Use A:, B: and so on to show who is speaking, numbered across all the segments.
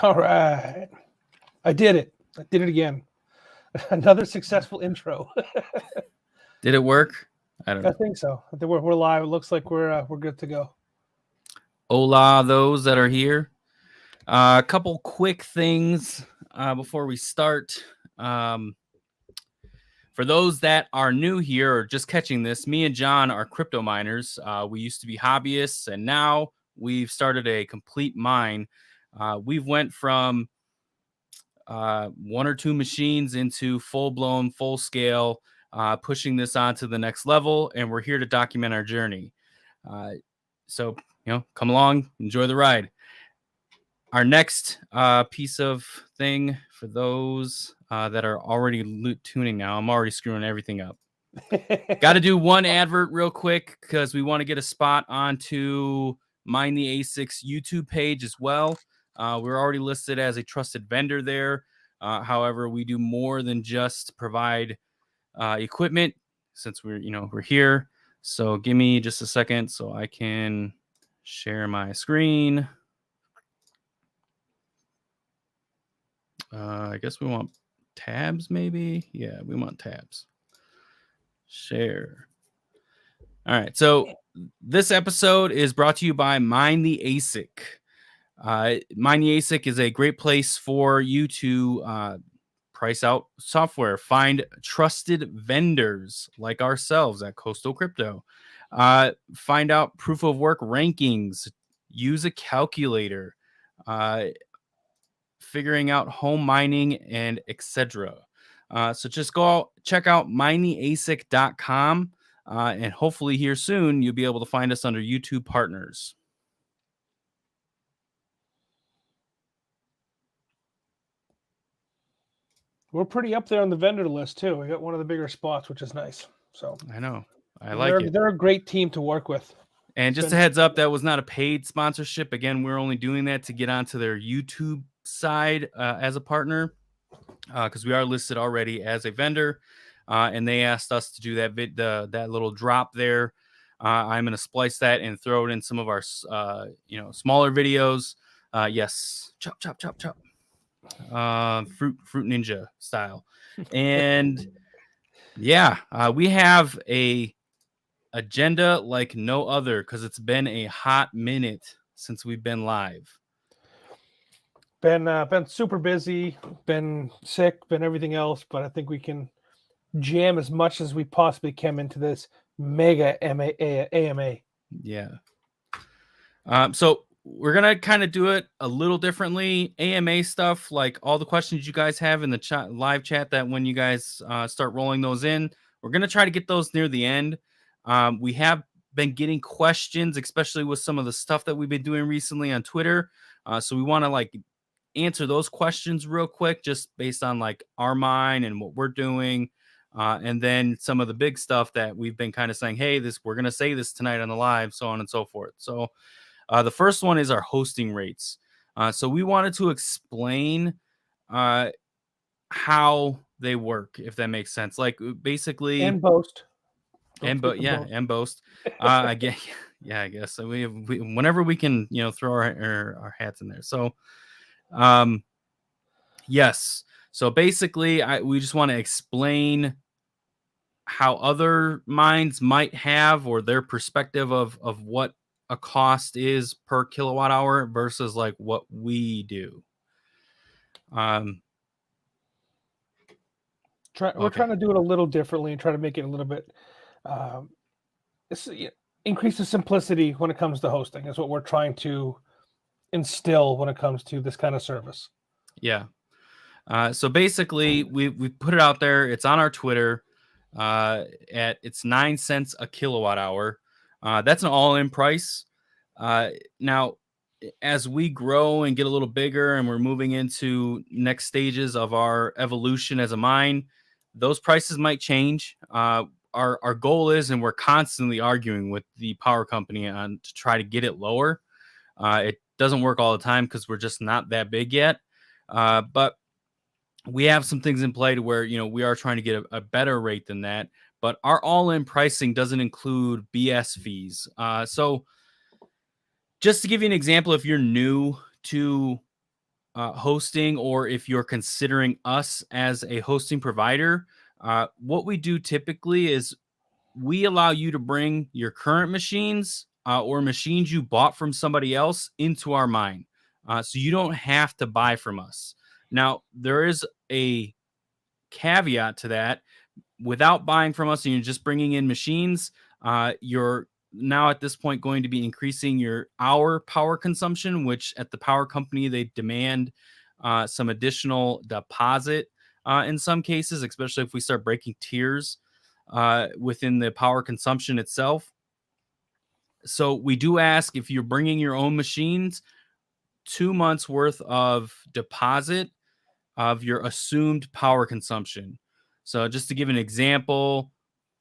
A: All right. I did it. I did it again. Another successful intro.
B: Did it work? I don't know.
A: I think so. I think we're live. It looks like we're good to go.
B: Hola, those that are here. A couple quick things before we start. For those that are new here or just catching this, me and John are crypto miners. We used to be hobbyists, and now we've started a complete mine. We've went from one or two machines into full-blown, full-scale, pushing this on to the next level, and we're here to document our journey. So, come along, enjoy the ride. Our next piece of thing for those that are already tuning now, I'm already screwing everything up. Got to do one advert real quick because we want to get a spot onto Mine the ASIC's YouTube page as well. We're already listed as a trusted vendor there. However, we do more than just provide equipment since we're here. So give me just a second so I can share my screen. I guess we want tabs, maybe. Yeah, we want tabs. Share. All right. So this episode is brought to you by Mine the ASIC. Mine the ASIC is a great place for you to price out software, find trusted vendors like ourselves at Coastal Crypto, find out proof of work rankings, use a calculator, figuring out home mining, and etc. So just go check out minetheasic.com, and hopefully here soon you'll be able to find us under YouTube partners.
A: We're pretty up there on the vendor list too. We got one of the bigger spots, which is nice. So
B: I know.
A: They're a great team to work with.
B: And just a heads up, that was not a paid sponsorship. Again, we're only doing that to get onto their YouTube side as a partner, because we are listed already as a vendor, and they asked us to do that little drop there. I'm going to splice that and throw it in some of our smaller videos. Yes, chop chop chop chop. Fruit ninja style. And yeah, we have a agenda like no other because it's been a hot minute since we've been live.
A: Been super busy, been sick, been everything else, but I think we can jam as much as we possibly can into this mega AMA.
B: Yeah. So we're going to kind of do it a little differently. AMA stuff, like all the questions you guys have in the live chat, that when you guys start rolling those in, we're going to try to get those near the end. We have been getting questions, especially with some of the stuff that we've been doing recently on Twitter. So we want to answer those questions real quick, just based on our mine and what we're doing. And then some of the big stuff that we've been kind of saying, hey, we're going to say this tonight on the live, so on and so forth. So the first one is our hosting rates. So we wanted to explain how they work, if that makes sense. Basically,
A: and boast.
B: And boast. I guess. So we whenever we can, throw our hats in there. So, yes. So basically, we just want to explain how other mines might have, or their perspective of what a cost is per kilowatt hour versus what we do.
A: We're trying to do it a little differently and try to make it a little bit increase the simplicity when it comes to hosting. That's what we're trying to instill when it comes to this kind of service.
B: Yeah. So basically, we put it out there. It's on our Twitter. It's 9 cents a kilowatt hour. That's an all-in price. Now, as we grow and get a little bigger and we're moving into next stages of our evolution as a mine, those prices might change. Our goal is, and we're constantly arguing with the power company to try to get it lower. It doesn't work all the time because we're just not that big yet. But we have some things in play to where, we are trying to get a better rate than that. But our all-in pricing doesn't include BS fees. So just to give you an example, if you're new to hosting, or if you're considering us as a hosting provider, what we do typically is we allow you to bring your current machines or machines you bought from somebody else into our mine. So you don't have to buy from us. Now, there is a caveat to that. Without buying from us and you're just bringing in machines, you're now at this point going to be increasing your hour power consumption, which at the power company, they demand some additional deposit in some cases, especially if we start breaking tiers within the power consumption itself. So we do ask, if you're bringing your own machines, 2 months worth of deposit of your assumed power consumption. So just to give an example,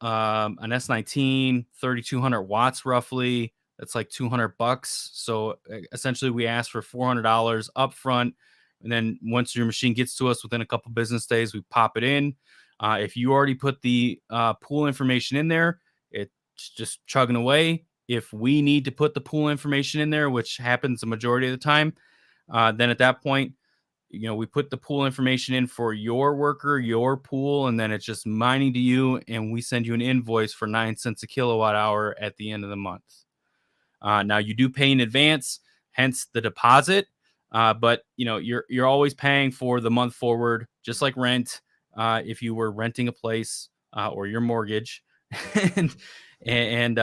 B: an S19, 3,200 watts roughly, that's like $200. So essentially we ask for $400 upfront. And then once your machine gets to us within a couple business days, we pop it in. If you already put the pool information in there, it's just chugging away. If we need to put the pool information in there, which happens the majority of the time, then at that point, we put the pool information in for your worker, your pool, and then it's just mining to you, and we send you an invoice for 9 cents a kilowatt hour at the end of the month. Now you do pay in advance, hence the deposit, but you're always paying for the month forward, just like rent. If you were renting a place or your mortgage, and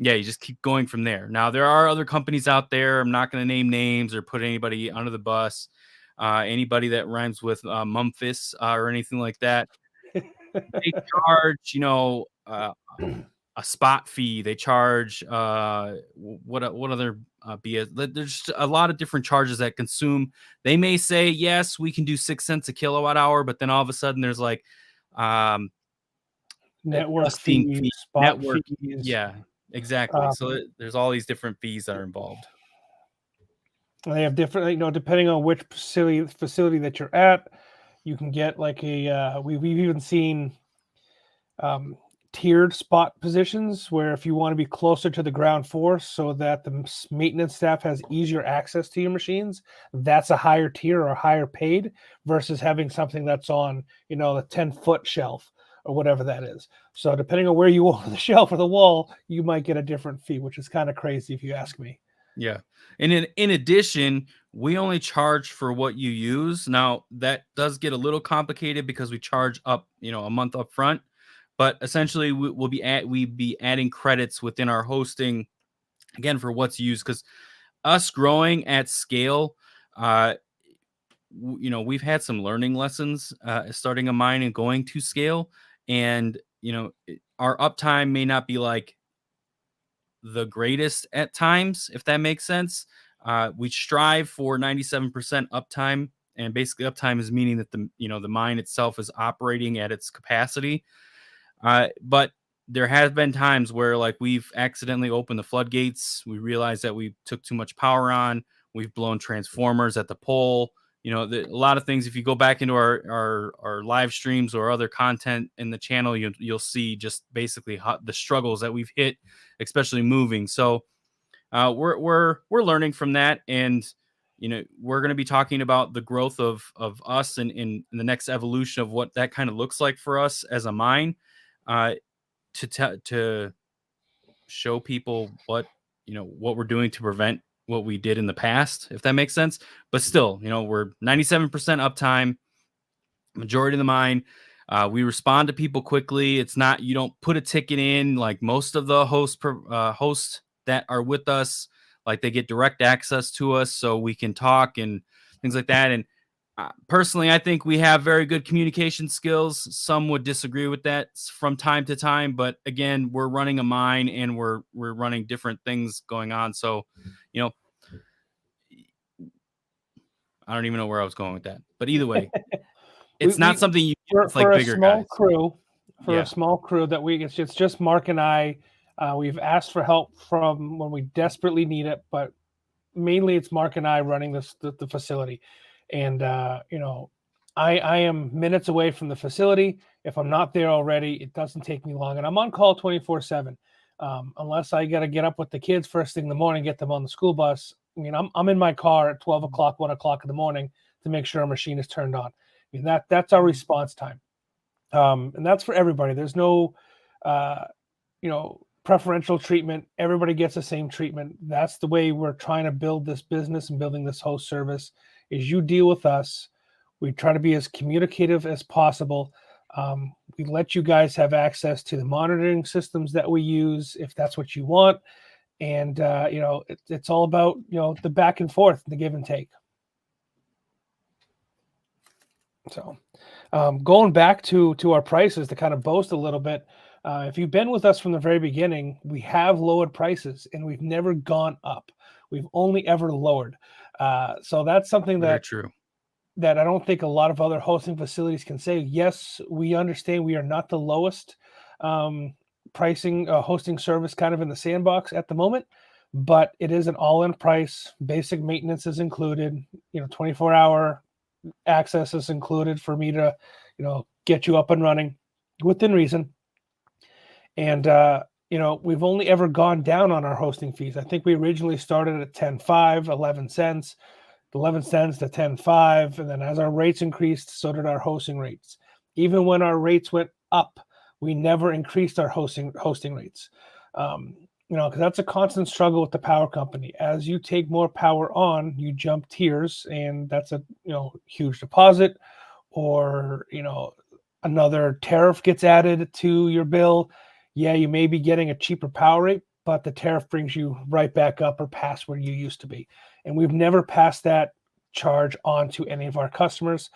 B: yeah, you just keep going from there. Now, there are other companies out there. I'm not going to name names or put anybody under the bus. Anybody that rhymes with Memphis or anything like that. They charge, a spot fee. They charge what other BS? There's a lot of different charges that consume. They may say, yes, we can do 6 cents a kilowatt hour, but then all of a sudden there's like
A: network
B: fees,
A: fees, spot fees.
B: Yeah. Exactly. So there's all these different fees that are involved.
A: They have different, depending on which facility that you're at, you can get like we've even seen tiered spot positions where if you want to be closer to the ground force so that the maintenance staff has easier access to your machines, that's a higher tier or higher paid versus having something that's on, the 10-foot shelf or whatever that is. So depending on where you are on the shelf or the wall, you might get a different fee, which is kind of crazy if you ask me.
B: Yeah. And in addition, we only charge for what you use. Now that does get a little complicated because we charge up, a month up front, but essentially we'd be adding credits within our hosting again for what's used, because us growing at scale, we've had some learning lessons starting a mine and going to scale. And, our uptime may not be like the greatest at times, if that makes sense. We strive for 97% uptime, and basically uptime is meaning that the mine itself is operating at its capacity. But there have been times where like we've accidentally opened the floodgates. We realized that we took too much power on. We've blown transformers at the pole. A lot of things. If you go back into our live streams or other content in the channel, you'll see just basically the struggles that we've hit, especially moving. So we're learning from that, and we're going to be talking about the growth of us and in the next evolution of what that kind of looks like for us as a mine, to show people what we're doing to prevent what we did in the past, if that makes sense. But still, we're 97% uptime, majority of the mine. We respond to people quickly. It's not, you don't put a ticket in like most of the hosts that are with us. Like they get direct access to us so we can talk and things like that. And personally, I think we have very good communication skills. Some would disagree with that from time to time, but again, we're running a mine and we're running different things going on. So, I don't even know where I was going with that, but either way, it's not something you get with like bigger guys.
A: A small crew that it's just Mark and I. We've asked for help from when we desperately need it, but mainly it's Mark and I running the facility. And, I am minutes away from the facility. If I'm not there already, it doesn't take me long. And I'm on call 24/7. Unless I got to get up with the kids first thing in the morning, get them on the school bus, I mean, I'm in my car at 12 o'clock, 1 o'clock in the morning to make sure our machine is turned on. I mean, that's our response time. And that's for everybody. There's no, preferential treatment. Everybody gets the same treatment. That's the way we're trying to build this business and building this host service. Is you deal with us. We try to be as communicative as possible. We let you guys have access to the monitoring systems that we use if that's what you want. And it's all about the back and forth, the give and take. So going back to our prices to kind of boast a little bit, if you've been with us from the very beginning, we have lowered prices and we've never gone up. We've only ever lowered. So that's something
B: Very true.
A: that I don't think a lot of other hosting facilities can say. Yes, we understand we are not the lowest pricing hosting service kind of in the sandbox at the moment, but it is an all-in price. Basic maintenance is included, 24-hour access is included for me to, get you up and running within reason. And, we've only ever gone down on our hosting fees. I think we originally started at 10.5, 11 cents, 11 cents to 10.5. And then as our rates increased, so did our hosting rates. Even when our rates went up, we never increased our hosting rates. Because that's a constant struggle with the power company. As you take more power on, you jump tiers, and that's a huge deposit, or another tariff gets added to your bill. Yeah, you may be getting a cheaper power rate, but the tariff brings you right back up or past where you used to be. And we've never passed that charge on to any of our customers.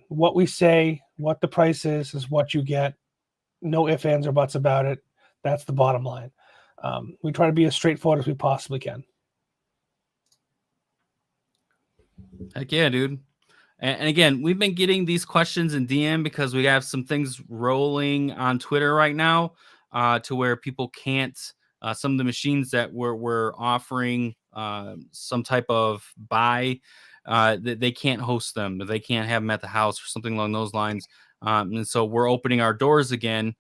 A: What we say, what the price is what you get. No ifs, ands, or buts about it. That's the bottom line. We try to be as straightforward as we possibly can.
B: Heck yeah, dude. And again, we've been getting these questions in DM because we have some things rolling on Twitter right now to where people can't, some of the machines that we're offering some type of buy, they can't host them. They can't have them at the house or something along those lines. And so we're opening our doors again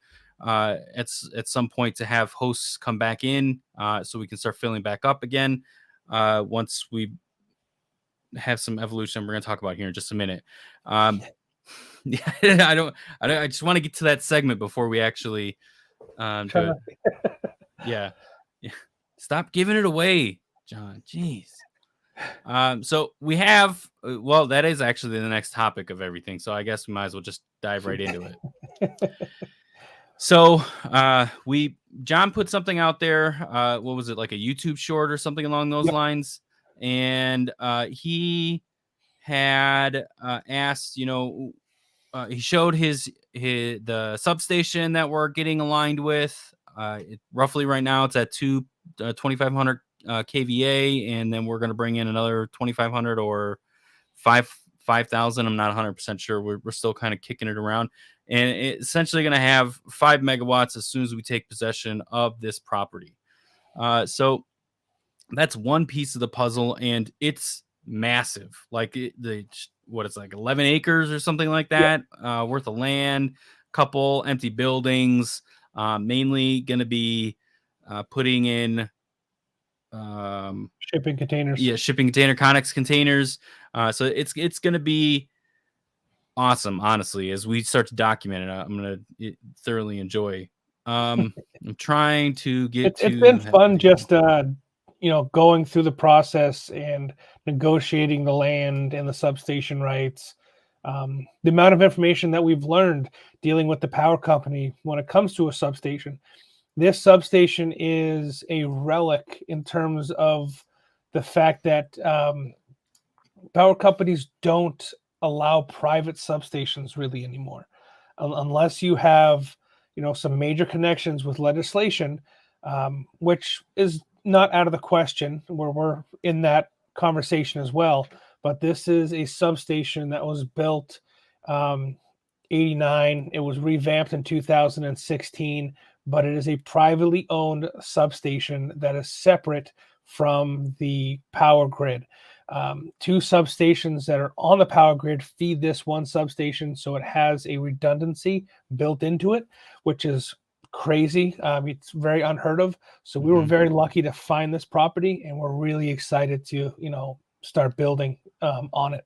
B: at some point to have hosts come back in so we can start filling back up again once we have some evolution we're going to talk about here in just a minute. Yeah, I just want to get to that segment before we actually do it. Yeah. Stop giving it away, John. Jeez. So we have, well, that is actually the next topic of everything. So I guess we might as well just dive right into it. So John put something out there. What was it, like a YouTube short or something along those lines? And he had asked, he showed the substation that we're getting aligned with. Roughly right now it's at 2500 kVA, and then we're going to bring in another 2500 or 5,000. I'm not 100% sure. We're still kind of kicking it around, and it's essentially going to have 5 megawatts as soon as we take possession of this property. So that's one piece of the puzzle, and it's massive. Like it's like 11 acres or something like that worth of land, couple empty buildings, mainly going to be putting in
A: shipping containers.
B: Yeah, shipping container, Connex containers. So it's going to be awesome, honestly, as we start to document it. I'm going to thoroughly enjoy. I'm trying to get
A: it's been fun just going through the process and negotiating the land and the substation rights. The amount of information that we've learned dealing with the power company when it comes to a substation. This substation is a relic in terms of the fact that power companies don't allow private substations really anymore, unless you have, some major connections with legislation, which is not out of the question, where we're in that conversation as well. But this is a substation that was built 89. It was revamped in 2016, but it is a privately owned substation that is separate from the power grid. 2 substations that are on the power grid feed this one substation, so it has a redundancy built into it, which is crazy. It's very unheard of. So we were very lucky to find this property, and we're really excited to, start building on it.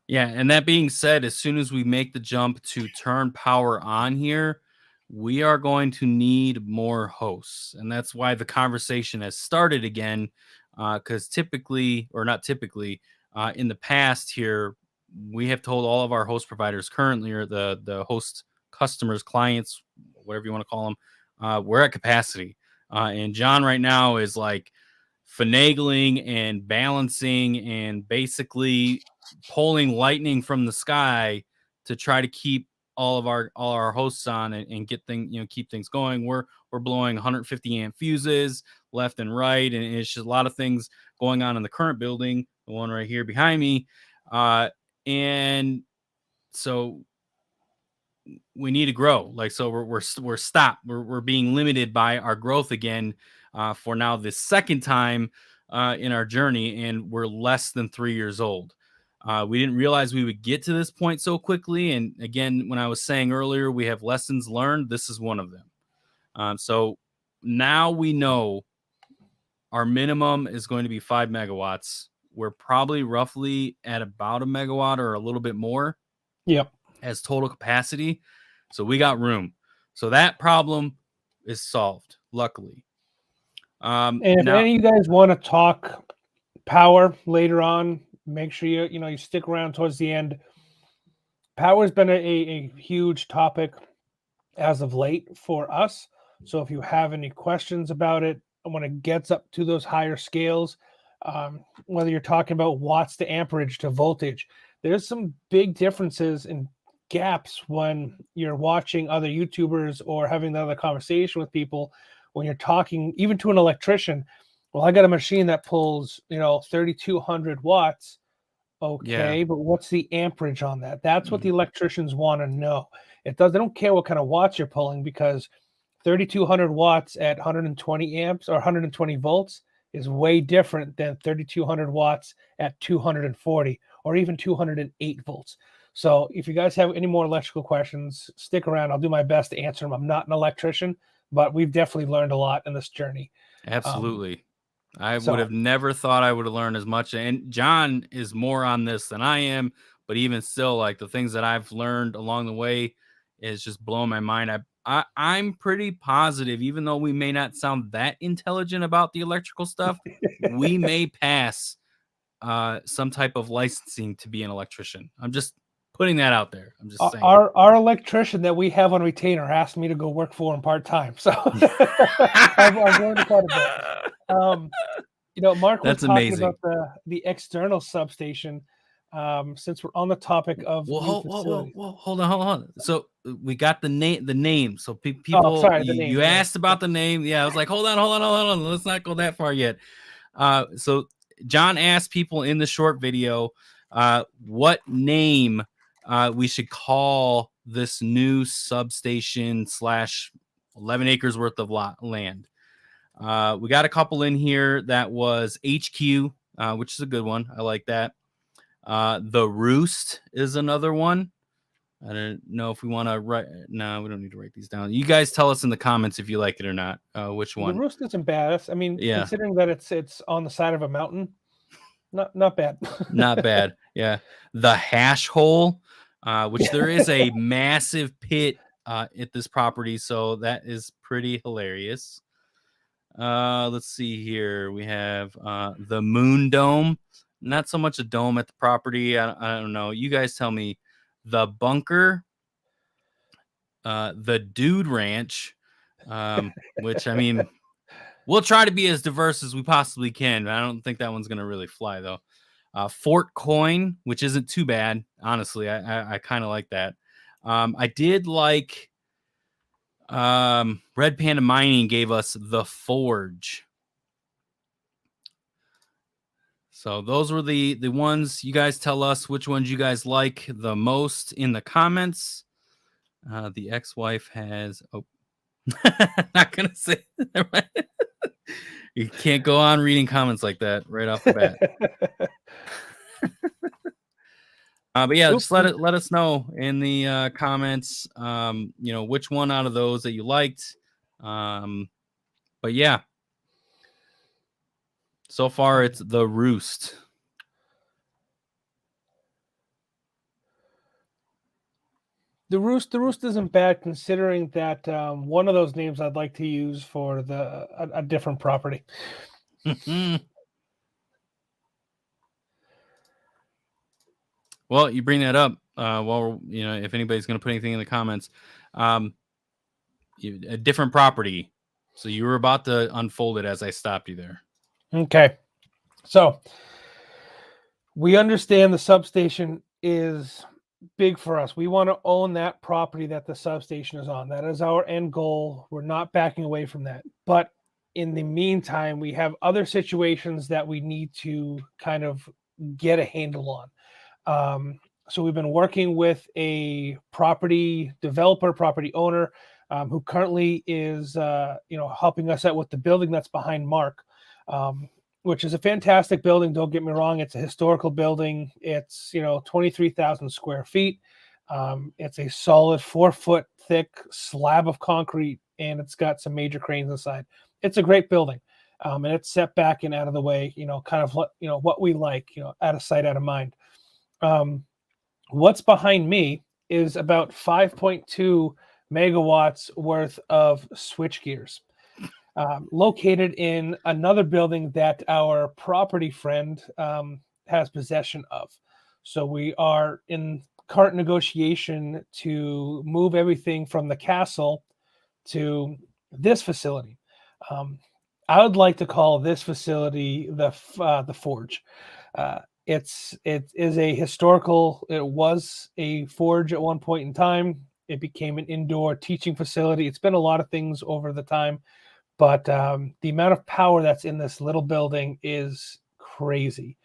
B: Yeah, and that being said, as soon as we make the jump to turn power on here, we are going to need more hosts. And that's why the conversation has started again. Because typically, or not typically, in the past here, we have told all of our host providers currently, or the host customers, clients, whatever you want to call them, we're at capacity. And John right now is like finagling and balancing and basically pulling lightning from the sky to try to keep all our hosts on and get things, keep things going. We're blowing 150 amp fuses left and right, and it's just a lot of things going on in the current building, the one right here behind me, and so we need to grow. Like, so we're stopped. We're being limited by our growth again, for now the second time in our journey, and we're less than 3 years old. We didn't realize we would get to this point so quickly. And again, when I was saying earlier, we have lessons learned. This is one of them. So now we know our minimum is going to be 5 megawatts. We're probably roughly at about a megawatt or a little bit more.
A: Yep.
B: As total capacity. So we got room. So that problem is solved, luckily.
A: And if any of you guys want to talk power later on, make sure you stick around towards the end. Power has been a huge topic as of late for us. So if you have any questions about it, when it gets up to those higher scales, whether you're talking about watts to amperage to voltage, there's some big differences in gaps when you're watching other YouTubers or having another conversation with people. When you're talking even to an electrician, well, I got a machine that pulls 3200 watts. Okay, but what's the amperage on that? That's what the electricians want to know. They don't care what kind of watts you're pulling, because 3200 watts at 120 amps or 120 volts is way different than 3200 watts at 240 or even 208 volts. So if you guys have any more electrical questions, stick around. I'll do my best to answer them. I'm not an electrician, but we've definitely learned a lot in this journey.
B: Absolutely. I would have never thought I would have learned as much. And John is more on this than I am, but even still, like, the things that I've learned along the way is just blowing my mind. I'm pretty positive, even though we may not sound that intelligent about the electrical stuff, we may pass some type of licensing to be an electrician. I'm just putting that out there. I'm just saying.
A: Our electrician that we have on retainer asked me to go work for him part-time. So I've learned quite a bit. Mark was talking about the external substation. Since we're on the topic of
B: hold on. So we got the name. So people, you asked about the name. Yeah, I was like, hold on. Let's not go that far yet. So John asked people in the short video what name we should call this new substation / 11 acres worth of land. We got a couple in here. That was HQ, which is a good one. I like that. The Roost is another one. I don't know if we want to write. No, we don't need to write these down. You guys tell us in the comments if you like it or not. Which one?
A: The Roost isn't bad. I mean, considering that it's on the side of a mountain, not bad.
B: Not bad. Yeah. The Hash Hole, which there is a massive pit at this property, so that is pretty hilarious. Let's see here. We have the Moon Dome. Not so much a dome at the property. I don't know. You guys tell me. The Bunker, the Dude Ranch, which, I mean, we'll try to be as diverse as we possibly can. I don't think that one's going to really fly, though. Fort Coin, which isn't too bad. Honestly, I kind of like that. I did like Red Panda Mining gave us the Forge. So those were the ones. You guys tell us which ones you guys like the most in the comments. The ex-wife has... Oh, not going to say... You can't go on reading comments like that right off the bat. But yeah, just let us know in the comments, which one out of those that you liked. But yeah, so far it's the Roost.
A: The Roost isn't bad, considering that one of those names I'd like to use for a different property.
B: Well, you bring that up. Well, if anybody's going to put anything in the comments, a different property. So you were about to unfold it as I stopped you there.
A: Okay, so we understand the substation is big for us. We want to own that property that the substation is on. That is our end goal. We're not backing away from that. But in the meantime, we have other situations that we need to kind of get a handle on. So we've been working with a property developer, property owner, who currently is helping us out with the building that's behind Mark. Which is a fantastic building. Don't get me wrong. It's a historical building. It's 23,000 square feet. It's a solid 4-foot thick slab of concrete, and it's got some major cranes inside. It's a great building, and it's set back and out of the way. Kind of what we like. Out of sight, out of mind. What's behind me is about 5.2 megawatts worth of switch gears. Located in another building that our property friend has possession of. So we are in current negotiation to move everything from the castle to this facility. I would like to call this facility the Forge. It is a historical. It was a forge at one point in time. It became an indoor teaching facility. It's been a lot of things over the time. But the amount of power that's in this little building is crazy.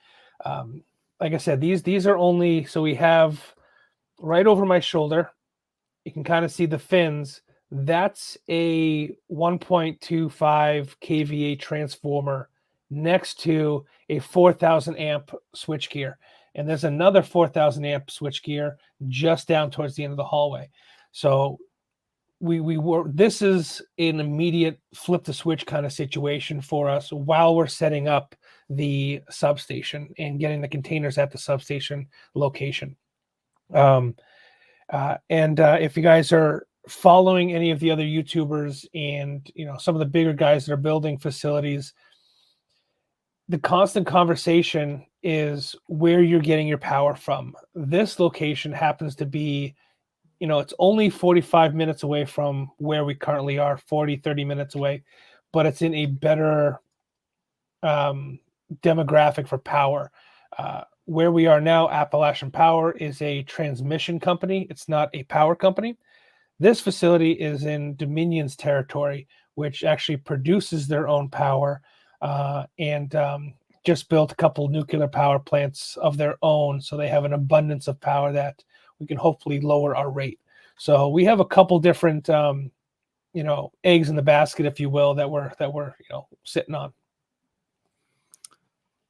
A: Like I said, these are only, so we have right over my shoulder, you can kind of see the fins. That's a 1.25 kVA transformer next to a 4,000 amp switchgear. And there's another 4,000 amp switchgear just down towards the end of the hallway. So this is an immediate flip the switch kind of situation for us while we're setting up the substation and getting the containers at the substation location. If you guys are following any of the other YouTubers and some of the bigger guys that are building facilities, the constant conversation is where you're getting your power from. This location happens to be, it's only 45 minutes away from where we currently are, 30 minutes away, but it's in a better demographic for power. Where we are now, Appalachian Power is a transmission company. It's not a power company. This facility is in Dominion's territory, which actually produces their own power and just built a couple nuclear power plants of their own. So they have an abundance of power that we can hopefully lower our rate. So we have a couple different, eggs in the basket, if you will, that we're sitting on.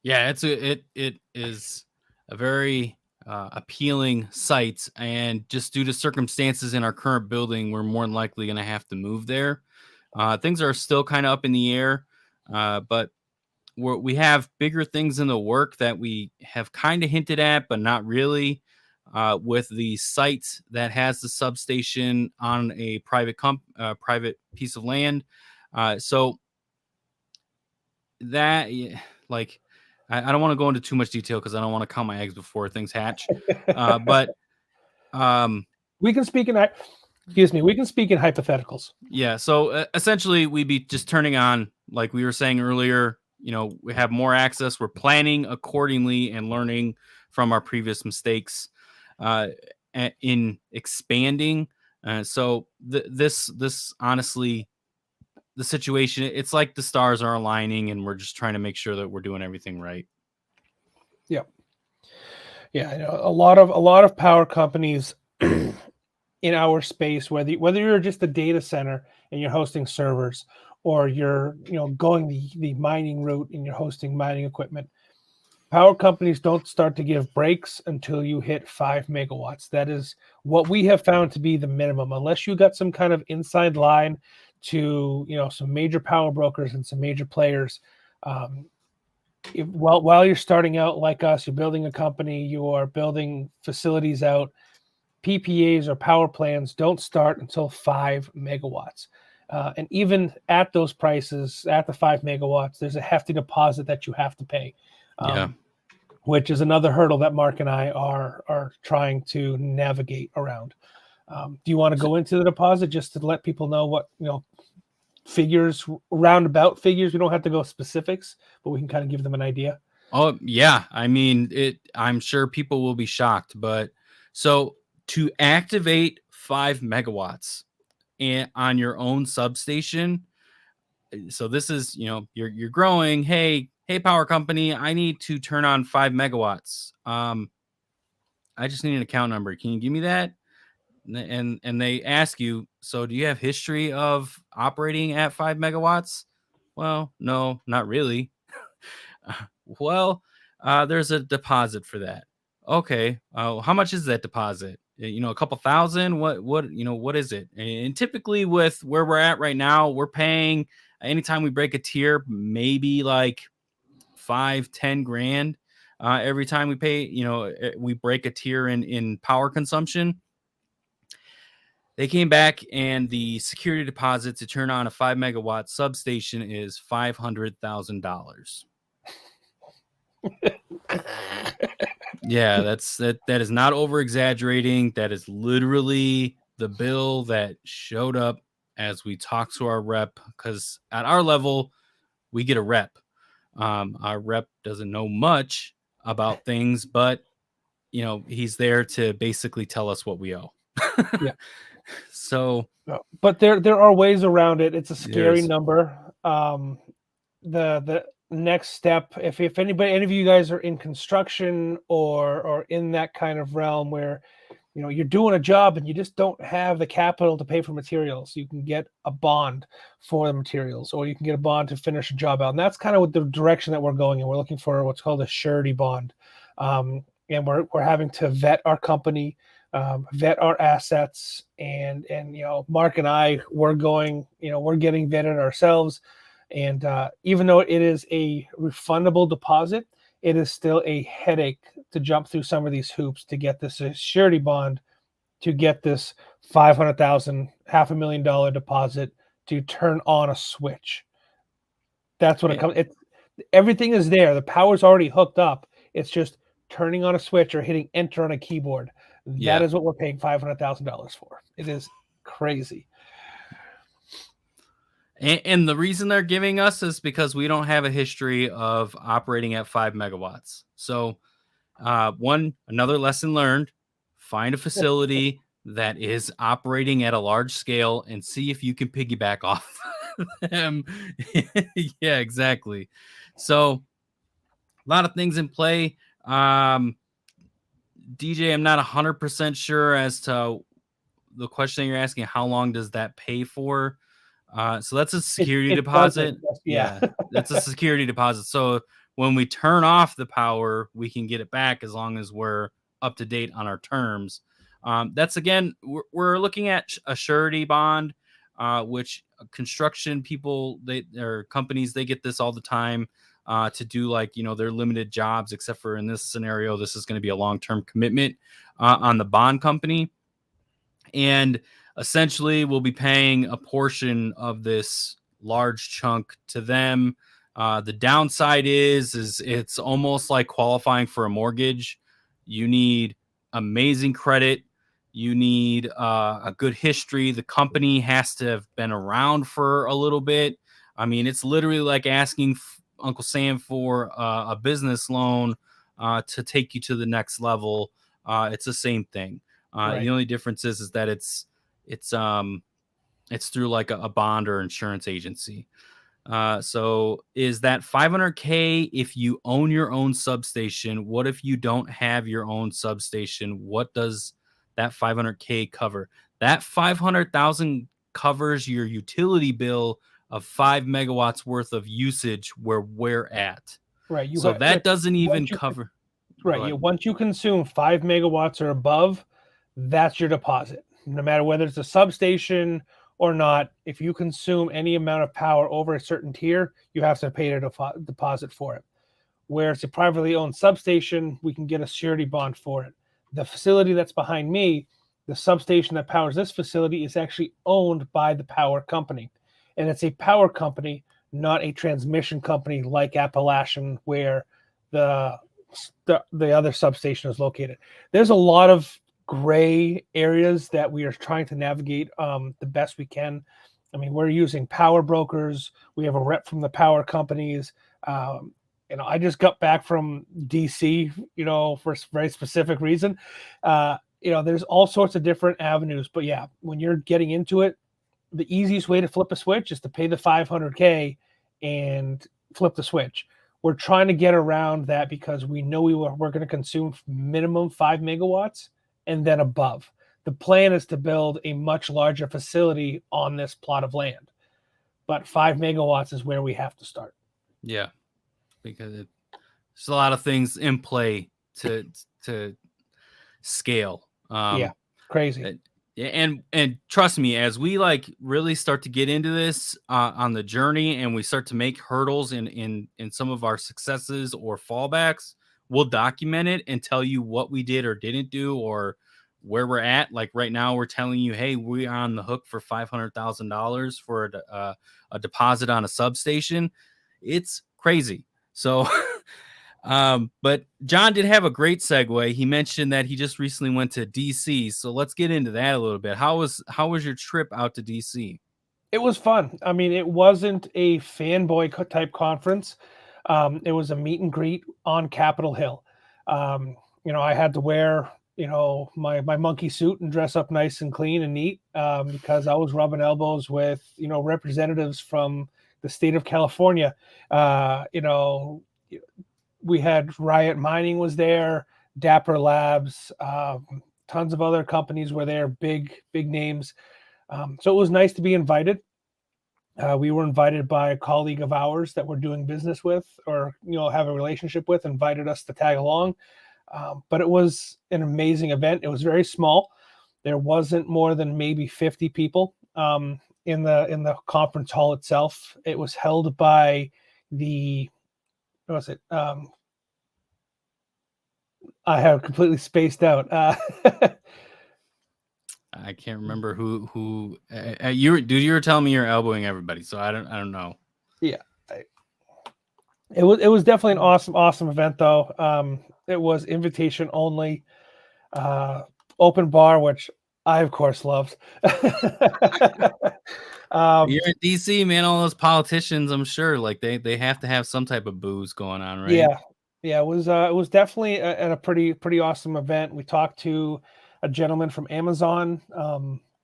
B: Yeah, it is a very appealing site, and just due to circumstances in our current building, we're more than likely going to have to move there. Things are still kind of up in the air, but we have bigger things in the work that we have kind of hinted at, but not really. With the site that has the substation on a private piece of land, so that I don't want to go into too much detail because I don't want to count my eggs before things hatch. But
A: we can speak in hypotheticals.
B: Yeah. So essentially, we'd be just turning on, like we were saying earlier. We have more access. We're planning accordingly and learning from our previous mistakes in expanding. So this honestly, the situation, it's like the stars are aligning and we're just trying to make sure that we're doing everything right.
A: Yep. Yeah. A lot of power companies in our space, whether you're just a data center and you're hosting servers, or you're going the mining route and you're hosting mining equipment, power companies don't start to give breaks until you hit 5 megawatts. That is what we have found to be the minimum. Unless you got some kind of inside line to some major power brokers and some major players. While you're starting out like us, you're building a company, you are building facilities out. PPAs or power plans don't start until 5 megawatts. And even at those prices, at the 5 megawatts, there's a hefty deposit that you have to pay, which is another hurdle that Mark and I are trying to navigate around. Do you want to go into the deposit just to let people know what, figures, roundabout figures? We don't have to go specifics, but we can kind of give them an idea.
B: Oh, yeah. I mean, I'm sure people will be shocked, but so to activate 5 megawatts on your own substation. So this is, you're growing. Hey, power company, I need to turn on 5 megawatts. I just need an account number. Can you give me that? And they ask you, so do you have history of operating at 5 megawatts? Well, no, not really. Well, there's a deposit for that. Okay. How much is that deposit? A couple thousand? What is it? And typically with where we're at right now, we're paying anytime we break a tier, maybe like 5-10 grand. Every time we pay, we break a tier in power consumption. They came back and the security deposit to turn on a 5 megawatt substation is $500,000. Yeah, that is not over exaggerating. That is literally the bill that showed up as we talked to our rep, because at our level, we get a rep. Our rep doesn't know much about things, but he's there to basically tell us what we owe.
A: Yeah.
B: So,
A: but there are ways around it. It's a scary number. The next step, if any of you guys are in construction or in that kind of realm where you're doing a job and you just don't have the capital to pay for materials, you can get a bond for the materials, or you can get a bond to finish a job out. And that's kind of what the direction that we're going in. We're looking for what's called a surety bond, and we're having to vet our company, vet our assets, and Mark and I, we're getting vetted ourselves. And even though it is a refundable deposit, it is still a headache to jump through some of these hoops to get this surety bond, to get this $500,000, $500,000 deposit to turn on a switch. That's what it comes. Everything is there. The power's already hooked up. It's just turning on a switch or hitting enter on a keyboard. That is what we're paying $500,000 for. It is crazy.
B: And the reason they're giving us is because we don't have a history of operating at 5 megawatts. So another lesson learned, find a facility that is operating at a large scale and see if you can piggyback off them. Yeah, exactly. So a lot of things in play. DJ, I'm not 100% sure as to the question you're asking. How long does that pay for? So that's a security deposit. Yeah, that's a security deposit. So when we turn off the power, we can get it back as long as we're up to date on our terms. That's again, we're looking at a surety bond, which construction people, companies, they get this all the time to do their limited jobs, except for in this scenario, this is going to be a long-term commitment on the bond company. And essentially, we'll be paying a portion of this large chunk to them. The downside is it's almost like qualifying for a mortgage. You need amazing credit. You need a good history. The company has to have been around for a little bit. I mean, it's literally like asking Uncle Sam for a business loan to take you to the next level. It's the same thing. Right. The only difference is that it's through like a bond or insurance agency. So is that $500K if you own your own substation? What if you don't have your own substation? What does that $500K cover? That $500,000 covers your utility bill of 5 megawatts worth of usage where we're at.
A: Right.
B: That doesn't even cover.
A: Right. Once you consume 5 megawatts or above, that's your deposit. No matter whether it's a substation or not, if you consume any amount of power over a certain tier, you have to pay a deposit for it. Where it's a privately owned substation, we can get a surety bond for it. The facility that's behind me, the substation that powers this facility, is actually owned by the power company. And it's a power company, not a transmission company like Appalachian, where the other substation is located. There's a lot of gray areas that we are trying to navigate the best we can. I mean, we're using power brokers. We have a rep from the power companies. I just got back from DC, for a very specific reason. There's all sorts of different avenues, but yeah, when you're getting into it, the easiest way to flip a switch is to pay the $500K and flip the switch. We're trying to get around that because we know we're going to consume minimum 5 megawatts and then above. The plan is to build a much larger facility on this plot of land, but 5 megawatts is where we have to start.
B: Yeah, because there's a lot of things in play to scale.
A: Crazy.
B: And trust me, as we really start to get into this on the journey, and we start to make hurdles in some of our successes or fallbacks, we'll document it and tell you what we did or didn't do or where we're at. Like right now, we're telling you, hey, we are on the hook for $500,000 for a deposit on a substation. It's crazy. So. But John did have a great segue. He mentioned that he just recently went to DC. So let's get into that a little bit. How was your trip out to DC?
A: It was fun. I mean, it wasn't a fanboy type conference. It was a meet and greet on Capitol Hill. I had to wear, my monkey suit and dress up nice and clean and neat because I was rubbing elbows with, representatives from the state of California. We had Riot Mining was there, Dapper Labs, tons of other companies were there, big names. So it was nice to be invited. We were invited by a colleague of ours that we're doing business with or, have a relationship with, invited us to tag along. But it was an amazing event. It was very small. There wasn't more than maybe 50 people in the conference hall itself. It was held by what was it? I have completely spaced out.
B: I can't remember who you were telling me you're elbowing everybody, so I don't know.
A: Yeah, it was definitely an awesome event though. It was invitation only, open bar, which I of course loved.
B: You're in DC, man. All those politicians, I'm sure, they have to have some type of booze going on, right?
A: Yeah. It was definitely a pretty awesome event. We talked to a gentleman from Amazon,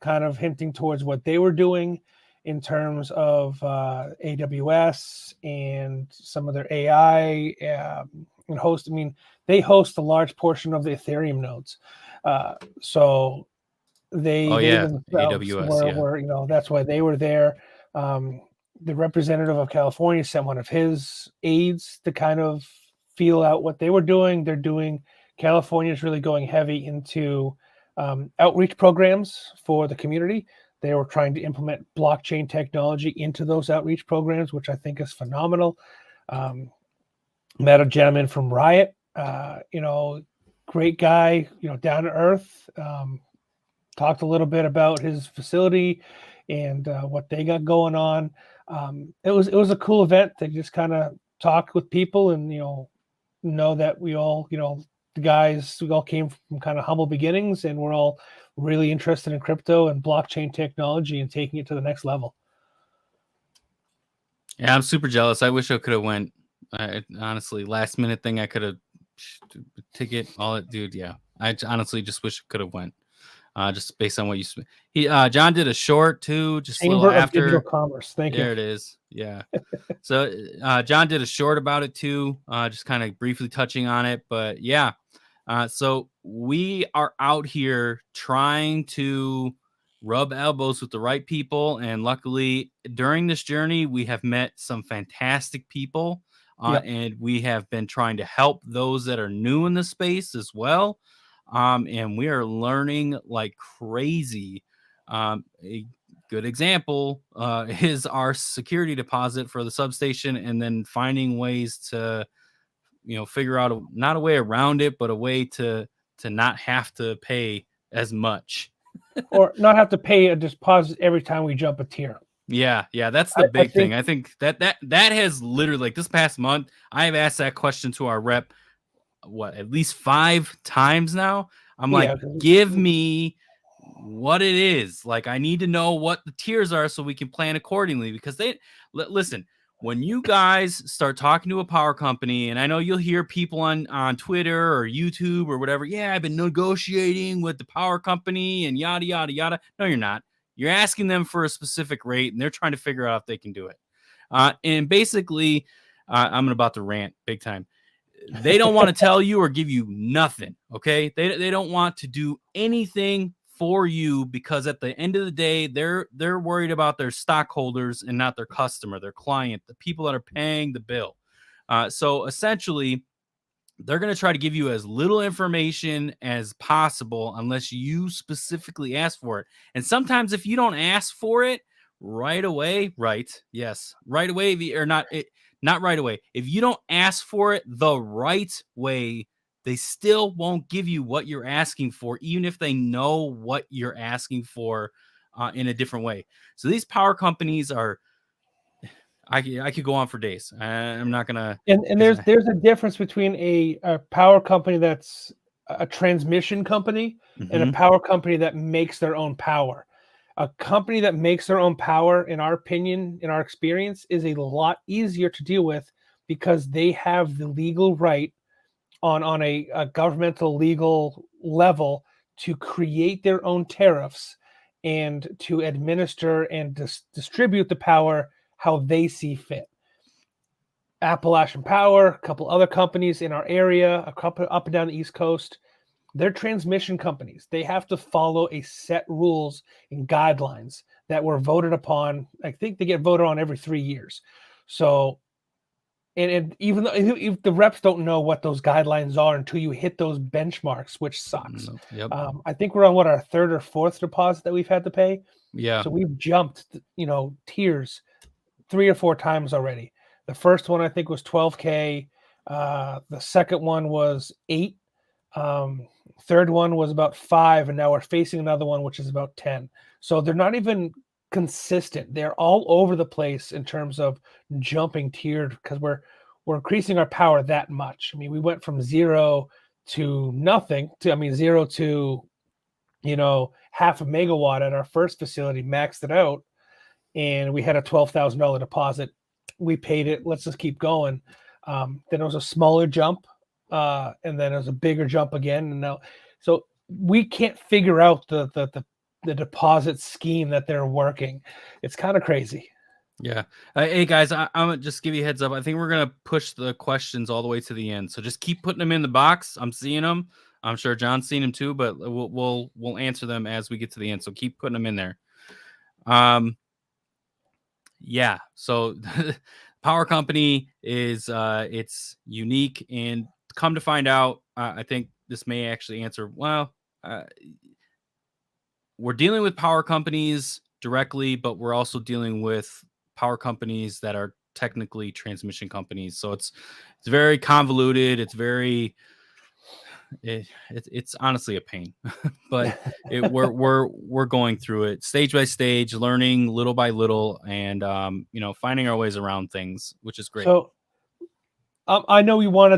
A: kind of hinting towards what they were doing in terms of AWS and some of their AI and host. I mean, they host a large portion of the Ethereum nodes, so they AWS were that's why they were there. The representative of California sent one of his aides to kind of feel out what they were doing. California is really going heavy into outreach programs for the community. They were trying to implement blockchain technology into those outreach programs, which I think is phenomenal. Met a gentleman from Riot, great guy, down to earth. Talked a little bit about his facility and what they got going on. It was a cool event to just kind of talk with people and know that we all we all came from kind of humble beginnings and we're all really interested in crypto and blockchain technology and taking it to the next level.
B: Yeah, I'm super jealous. I wish I could have went. Honestly, last minute thing, I could have ticket all it, dude. Yeah, I honestly just wish I could have went. Just based on what John did a short too, just
A: Chamber
B: a little
A: of
B: after
A: Digital Commerce. Thank you.
B: There it is. Yeah. So John did a short about it too, just kind of briefly touching on it. But yeah, so we are out here trying to rub elbows with the right people. And luckily, during this journey, we have met some fantastic people. And we have been trying to help those that are new in the space as well. And we are learning like crazy. good example is our security deposit for the substation, and then finding ways to, figure out not a way around it, but a way to not have to pay as much.
A: Or not have to pay a deposit every time we jump a tier.
B: Yeah, that's the big
A: think,
B: thing. I think that has literally, like, this past month, I've asked that question to our rep, at least 5 times now. I'm like, give me what it is. Like, I need to know what the tiers are so we can plan accordingly, because listen, when you guys start talking to a power company, and I know you'll hear people on Twitter or YouTube or whatever, yeah, I've been negotiating with the power company and yada, yada, yada. No, you're not. You're asking them for a specific rate, and they're trying to figure out if they can do it. And basically, I'm about to rant big time. They don't want to tell you or give you nothing, okay? They don't want to do anything for you, because at the end of the day, they're worried about their stockholders and not their customer, their client, the people that are paying the bill. So essentially, they're going to try to give you as little information as possible unless you specifically ask for it. And sometimes if you don't ask for it right away, right away, or not right away, if you don't ask for it the right way, they still won't give you what you're asking for, even if they know what you're asking for in a different way. So these power companies are, I could go on for days. I'm not gonna.
A: And there's a difference between a power company that's a transmission company and a power company that makes their own power. A company that makes their own power, in our opinion, in our experience, is a lot easier to deal with, because they have the legal right on a governmental legal level to create their own tariffs and to administer and distribute the power how they see fit. Appalachian Power, a couple other companies in our area, a couple up and down the East Coast, they're transmission companies. They have to follow a set rules and guidelines that were voted upon. I think they get voted on every 3 years. So, and even though if the reps don't know what those guidelines are until you hit those benchmarks, which sucks.
B: Yep.
A: I think we're on our 3rd or 4th deposit that we've had to pay.
B: Yeah.
A: So we've jumped, tiers 3 or 4 times already. The first one I think was $12K. The second one was $8. Third one was about $5, and now we're facing another one which is about $10. So they're not even consistent. They're all over the place in terms of jumping tiered, because we're increasing our power that much. I mean, we went from 0 to nothing to 0 to half a megawatt at our first facility, maxed it out, and we had a $12,000 deposit. We paid it. Let's just keep going. Then it was a smaller jump, and then it was a bigger jump again. And now, so we can't figure out the deposit scheme that they're working. It's kind of crazy.
B: Yeah. Hey guys, I'm gonna just give you a heads up. I think we're gonna push the questions all the way to the end. So just keep putting them in the box. I'm seeing them. I'm sure John's seen them too, but we'll answer them as we get to the end. So keep putting them in there. Yeah. So power company is it's unique, and come to find out, I think this may actually answer. Well, we're dealing with power companies directly, but we're also dealing with power companies that are technically transmission companies. So it's very convoluted. It's very it's honestly a pain, but we're going through it stage by stage, learning little by little, and finding our ways around things, which is great.
A: So I know we want to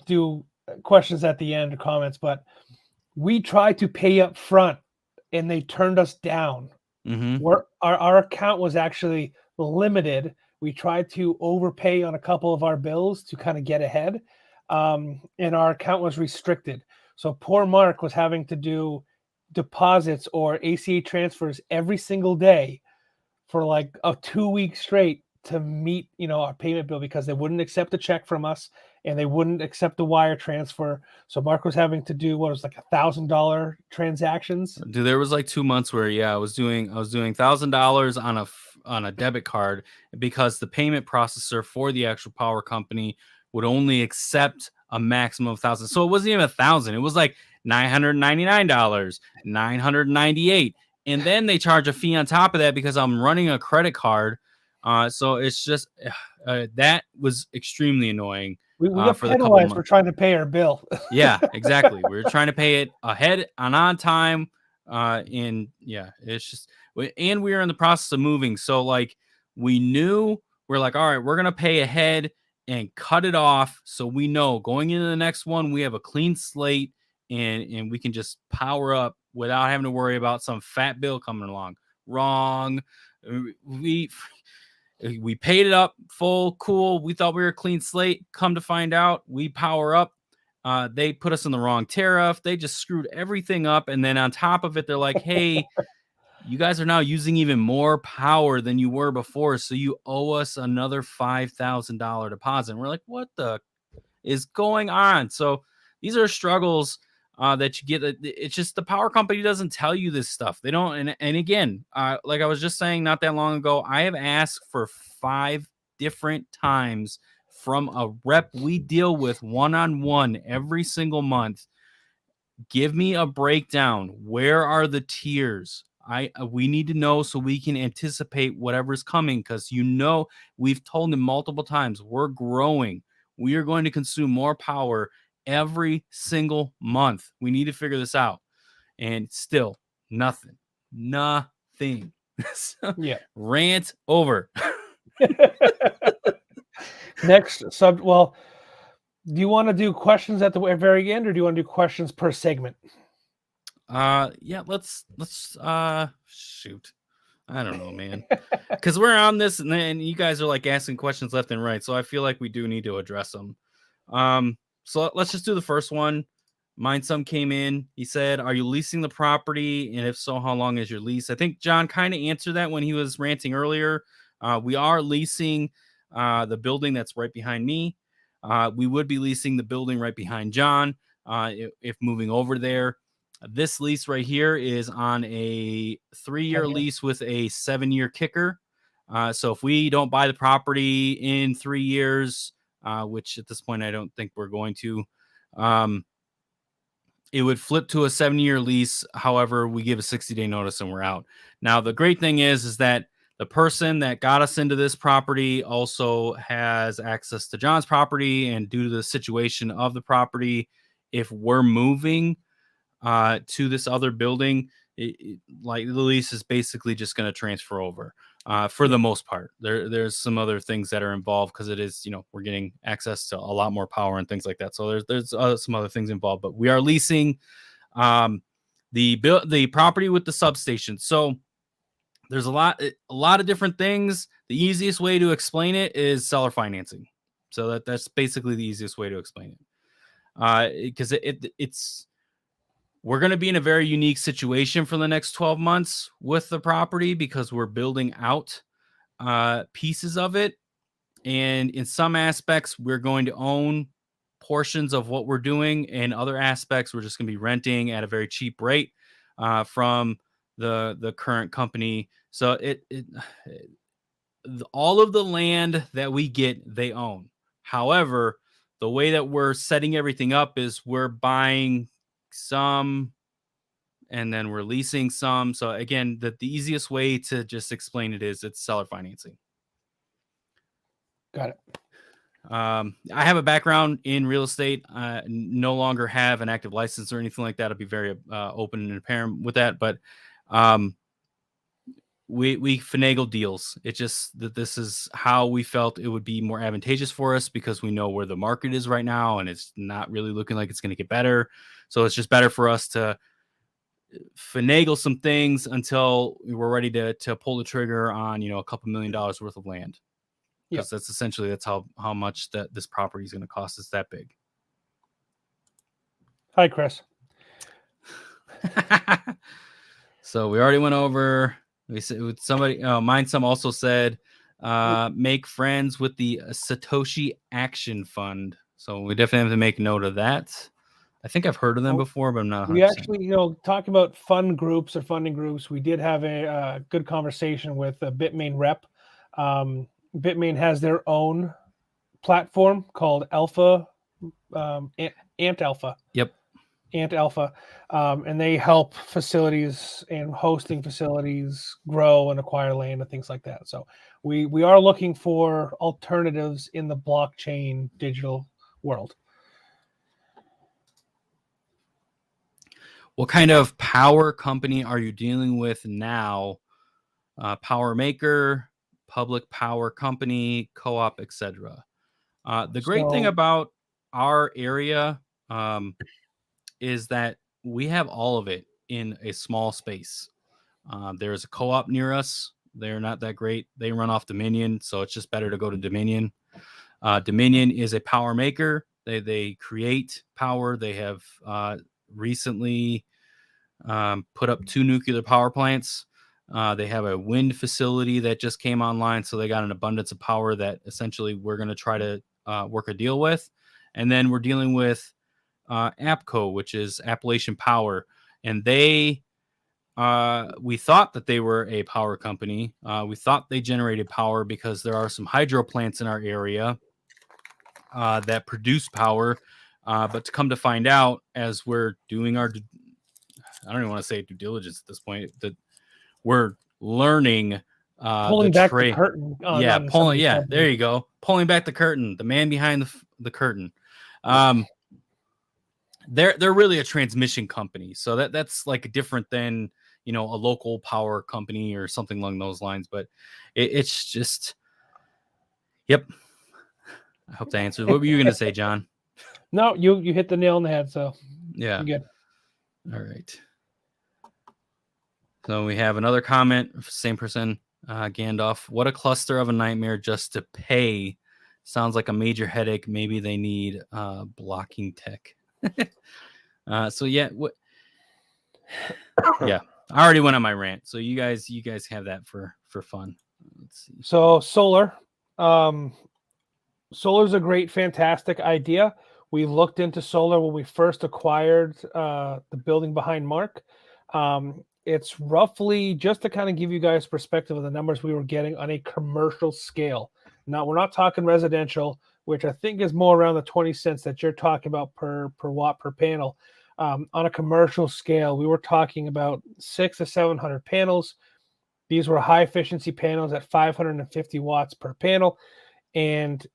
A: do questions at the end or comments, but we tried to pay up front and they turned us down. Our account was actually limited. We tried to overpay on a couple of our bills to kind of get ahead. And our account was restricted. So poor Mark was having to do deposits or ACA transfers every single day for like a 2 week straight to meet, our payment bill, because they wouldn't accept a check from us and they wouldn't accept the wire transfer. So Mark was having to do what was like $1,000 transactions.
B: Dude, there was like 2 months where I was doing $1,000 on a debit card, because the payment processor for the actual power company would only accept a maximum of 1,000. So it wasn't even 1,000. It was like $999, $998. and then they charge a fee on top of that because I'm running a credit card. So it's just that was extremely annoying.
A: We got
B: For the couple
A: penalized for
B: months.
A: trying to pay our bill.
B: Yeah, exactly. We were trying to pay it ahead and on time. And yeah, it's just, and we were in the process of moving. So like we knew we're like, all right, we're going to pay ahead and cut it off. So we know going into the next one, we have a clean slate and we can just power up without having to worry about some fat bill coming along. Wrong. We paid it up full, cool. We thought we were a clean slate. Come to find out, we power up. They put us in the wrong tariff. They just screwed everything up. And then on top of it, they're like, hey, you guys are now using even more power than you were before. So you owe us another $5,000 deposit. And we're like, what the is going on? So these are struggles that you get. It's just the power company doesn't tell you this stuff. They don't. And again, like I was just saying not that long ago, I have asked for 5 different times from a rep we deal with one-on-one every single month. Give me a breakdown. Where are the tiers? We need to know so we can anticipate whatever's coming, because we've told them multiple times we're growing. We are going to consume more power every single month. We need to figure this out. And still nothing. So,
A: Yeah.
B: Rant over.
A: Next well, do you want to do questions at the very end, or do you want to do questions per segment?
B: Yeah, let's shoot. I don't know, man. Because we're on this, and then you guys are like asking questions left and right, so I feel like we do need to address them. So let's just do the first one. Some came in. He said, "Are you leasing the property? And if so, how long is your lease?" I think John kind of answered that when he was ranting earlier. We are leasing the building that's right behind me. We would be leasing the building right behind John if moving over there. This lease right here is on a 3-year lease with a 7-year kicker. So if we don't buy the property in 3 years, which at this point I don't think we're going to, it would flip to a 7-year lease. However, we give a 60-day notice and we're out. Now, the great thing is that the person that got us into this property also has access to John's property, and due to the situation of the property, if we're moving to this other building, like the lease is basically just going to transfer over for the most part. There's some other things that are involved because it is, we're getting access to a lot more power and things like that. So there's some other things involved, but we are leasing the property with the substation. So there's a lot of different things. The easiest way to explain it is seller financing. So that's basically the easiest way to explain it. Because it's we're going to be in a very unique situation for the next 12 months with the property because we're building out pieces of it. And in some aspects, we're going to own portions of what we're doing. And other aspects, we're just going to be renting at a very cheap rate from the current company. So all of the land that we get, they own. However, the way that we're setting everything up is we're buying some and then we're leasing some. So again, the easiest way to just explain it is it's seller financing.
A: Got it.
B: I have a background in real estate. No longer have an active license or anything like that. I'll be very open and apparent with that. But we finagle deals. It's just that this is how we felt it would be more advantageous for us because we know where the market is right now and it's not really looking like it's going to get better. So it's just better for us to finagle some things until we're ready to pull the trigger on, a couple $1 million worth of land. Because that's how much that this property is going to cost. It's that big.
A: Hi, Chris.
B: So we already went over. We said somebody. Some also said, make friends with the Satoshi Action Fund. So we definitely have to make note of that. I think I've heard of them before, but I'm not 100%.
A: We actually, talking about fund groups or funding groups, we did have a good conversation with a Bitmain rep. Bitmain has their own platform called Alpha, Ant Alpha.
B: Yep.
A: Ant Alpha, and they help facilities and hosting facilities grow and acquire land and things like that. So we are looking for alternatives in the blockchain digital world.
B: What kind of power company are you dealing with now? Power maker, public power company, co-op, etc. The great thing
A: So
B: about our area is that we have all of it in a small space. There's a co-op near us. They're not that great. They run off Dominion, so it's just better to go to Dominion. Dominion is a power maker. They create power. They have recently put up 2 nuclear power plants. They have a wind facility that just came online, so they got an abundance of power that essentially we're going to try to work a deal with. And then we're dealing with APCO, which is Appalachian Power, and they we thought that they were a power company. We thought they generated power because there are some hydro plants in our area that produce power. But to come to find out, as we're doing our, I don't even want to say due diligence at this point, that we're learning
A: pulling back the curtain on,
B: yeah,
A: on some of these
B: there
A: companies.
B: you go, pulling back the curtain, the man behind the curtain. They're really a transmission company, so that's like different than a local power company or something along those lines. But it's just, yep. I hope that answers. What were you gonna say, John?
A: No, you hit the nail on the head. So
B: Yeah.
A: you're good.
B: All right. So we have another comment. Same person, Gandalf. What a cluster of a nightmare just to pay. Sounds like a major headache. Maybe they need blocking tech. So yeah, yeah. I already went on my rant. So you guys have that for fun. Let's see.
A: So solar, solar's a great, fantastic idea. We looked into solar when we first acquired the building behind Mark. It's roughly, just to kind of give you guys perspective of the numbers we were getting on a commercial scale. Now, we're not talking residential, which I think is more around the 20 cents that you're talking about per watt per panel. On a commercial scale, we were talking about 600 to 700 panels. These were high efficiency panels at 550 watts per panel. And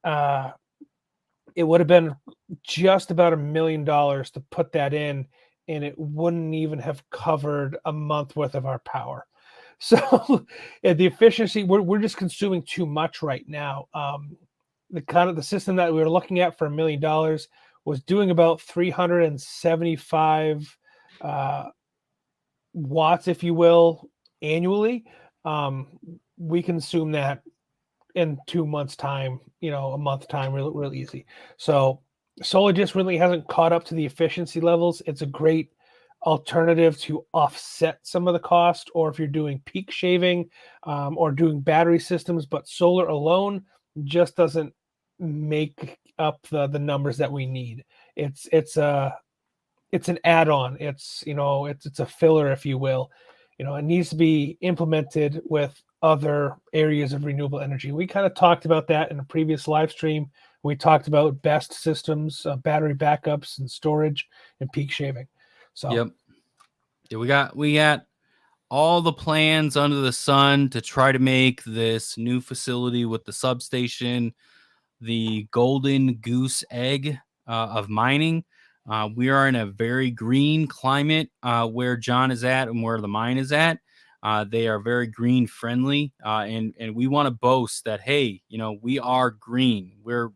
A: it would have been just about $1 million to put that in, and it wouldn't even have covered a month worth of our power. So the efficiency, we're just consuming too much right now. The system that we were looking at for $1 million was doing about 375 watts, if you will, annually. We consume that in 2 months time, a month time, real easy. So solar just really hasn't caught up to the efficiency levels. It's a great alternative to offset some of the cost, or if you're doing peak shaving or doing battery systems, but solar alone just doesn't make up the numbers that we need. It's an add-on. It's a filler, if you will. It needs to be implemented with other areas of renewable energy. We kind of talked about that in a previous live stream. We talked about best systems, battery backups and storage, and peak shaving. So
B: yep. Yeah, we got all the plans under the sun to try to make this new facility with the substation the golden goose egg of mining. We are in a very green climate where John is at and where the mine is at. They are very green friendly, and we want to boast that, hey, we are green. We're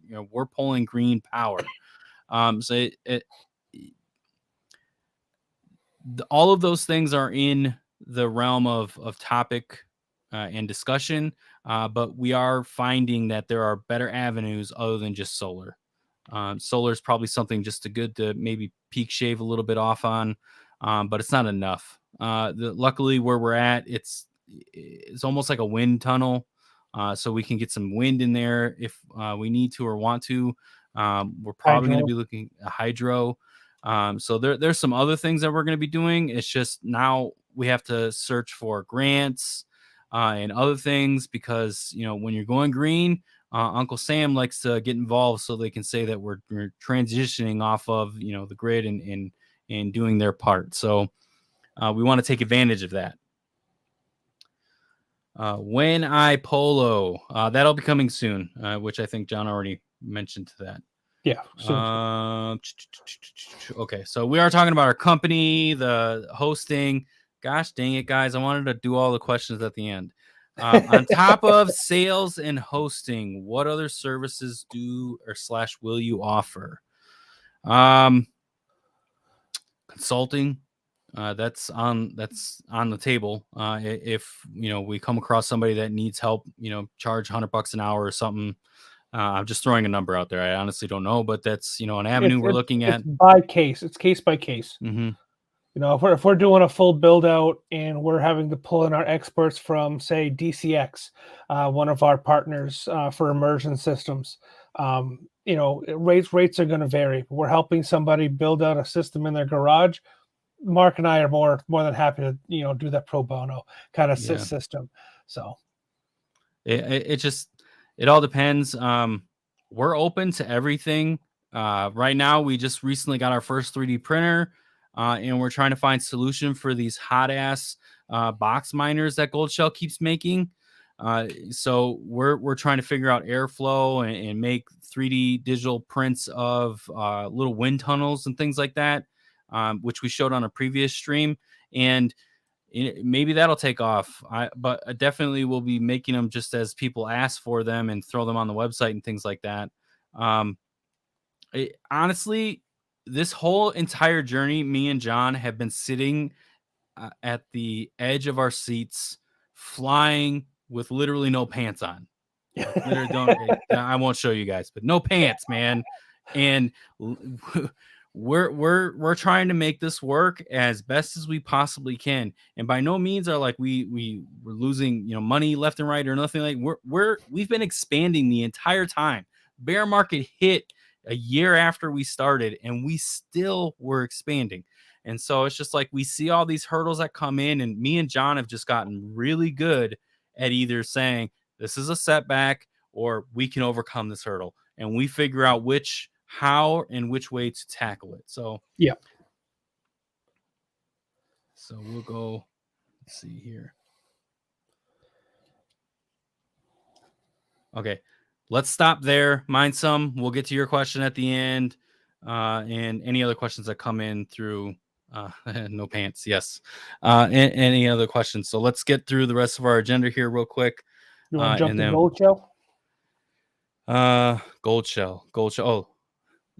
B: pulling green power. So all of those things are in the realm of topic and discussion, but we are finding that there are better avenues other than just solar. Solar is probably something just good to maybe peak shave a little bit off on, but it's not enough. Luckily, where we're at, it's almost like a wind tunnel, so we can get some wind in there if we need to or want to. We're probably going to be looking at hydro. So there's some other things that we're going to be doing. It's just now we have to search for grants and other things because, when you're going green, Uncle Sam likes to get involved so they can say that we're transitioning off of, the grid and and doing their part. So we want to take advantage of that. When I polo, that'll be coming soon, which I think John already mentioned to that.
A: Yeah.
B: Okay, so we are talking about our company, the hosting. Gosh dang it, guys. I wanted to do all the questions at the end. On top of sales and hosting, what other services do or / will you offer? Consulting. That's on the table. If we come across somebody that needs help, charge $100 an hour or something. I'm just throwing a number out there. I honestly don't know, but that's an avenue we're looking at.
A: It's by case. It's case by case.
B: Mm-hmm.
A: If we're doing a full build out and we're having to pull in our experts from, say, DCX, one of our partners for immersion systems, rates are going to vary. We're helping somebody build out a system in their garage. Mark and I are more than happy to do that pro bono kind of system. So
B: it all depends. We're open to everything. Right now, we just recently got our first 3D printer, and we're trying to find solution for these hot ass box miners that Goldshell keeps making. So we're trying to figure out airflow and make 3D digital prints of little wind tunnels and things like that, which we showed on a previous stream. And maybe that'll take off. But I definitely will be making them just as people ask for them and throw them on the website and things like that. Honestly, this whole entire journey, me and John have been sitting at the edge of our seats, flying with literally no pants on. I won't show you guys, but no pants, man. And we're trying to make this work as best as we possibly can, and by no means are like we're losing money left and right or nothing. Like we've been expanding the entire time. Bear market hit a year after we started, and we still were expanding. And so it's just like we see all these hurdles that come in, and me and John have just gotten really good at either saying this is a setback or we can overcome this hurdle, and we figure out how and which way to tackle it. So
A: yeah.
B: So we'll go. Let's see here. Okay, let's stop there. Mind some. We'll get to your question at the end, and any other questions that come in through. No pants. Yes. And any other questions? So let's get through the rest of our agenda here real quick.
A: You want to jump to Goldshell?
B: Goldshell. Oh,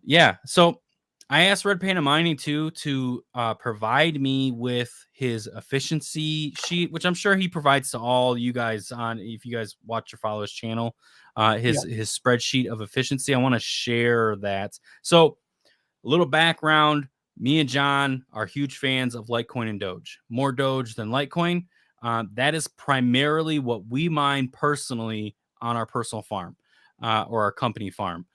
B: yeah. So I asked Red Panda Mining to provide me with his efficiency sheet, which I'm sure he provides to all you guys if you guys watch or follow his channel, his spreadsheet of efficiency. I want to share that. So a little background. Me and John are huge fans of Litecoin and Doge. More Doge than Litecoin. That is primarily what we mine personally on our personal farm or our company farm.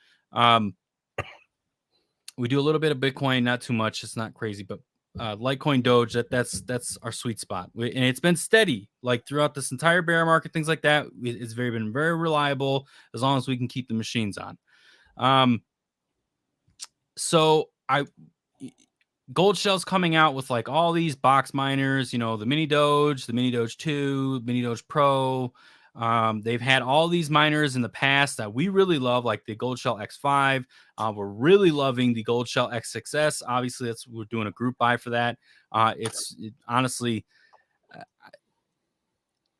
B: We do a little bit of Bitcoin, not too much. It's not crazy, but Litecoin, Doge, that's our sweet spot. And it's been steady like throughout this entire bear market, things like that. It's been very reliable as long as we can keep the machines on. So Goldshell's coming out with like all these box miners, the Mini Doge, the Mini Doge 2, Mini Doge Pro. They've had all these miners in the past that we really love, like the Goldshell X5. We're really loving the Goldshell X6S. Obviously, we're doing a group buy for that. Honestly,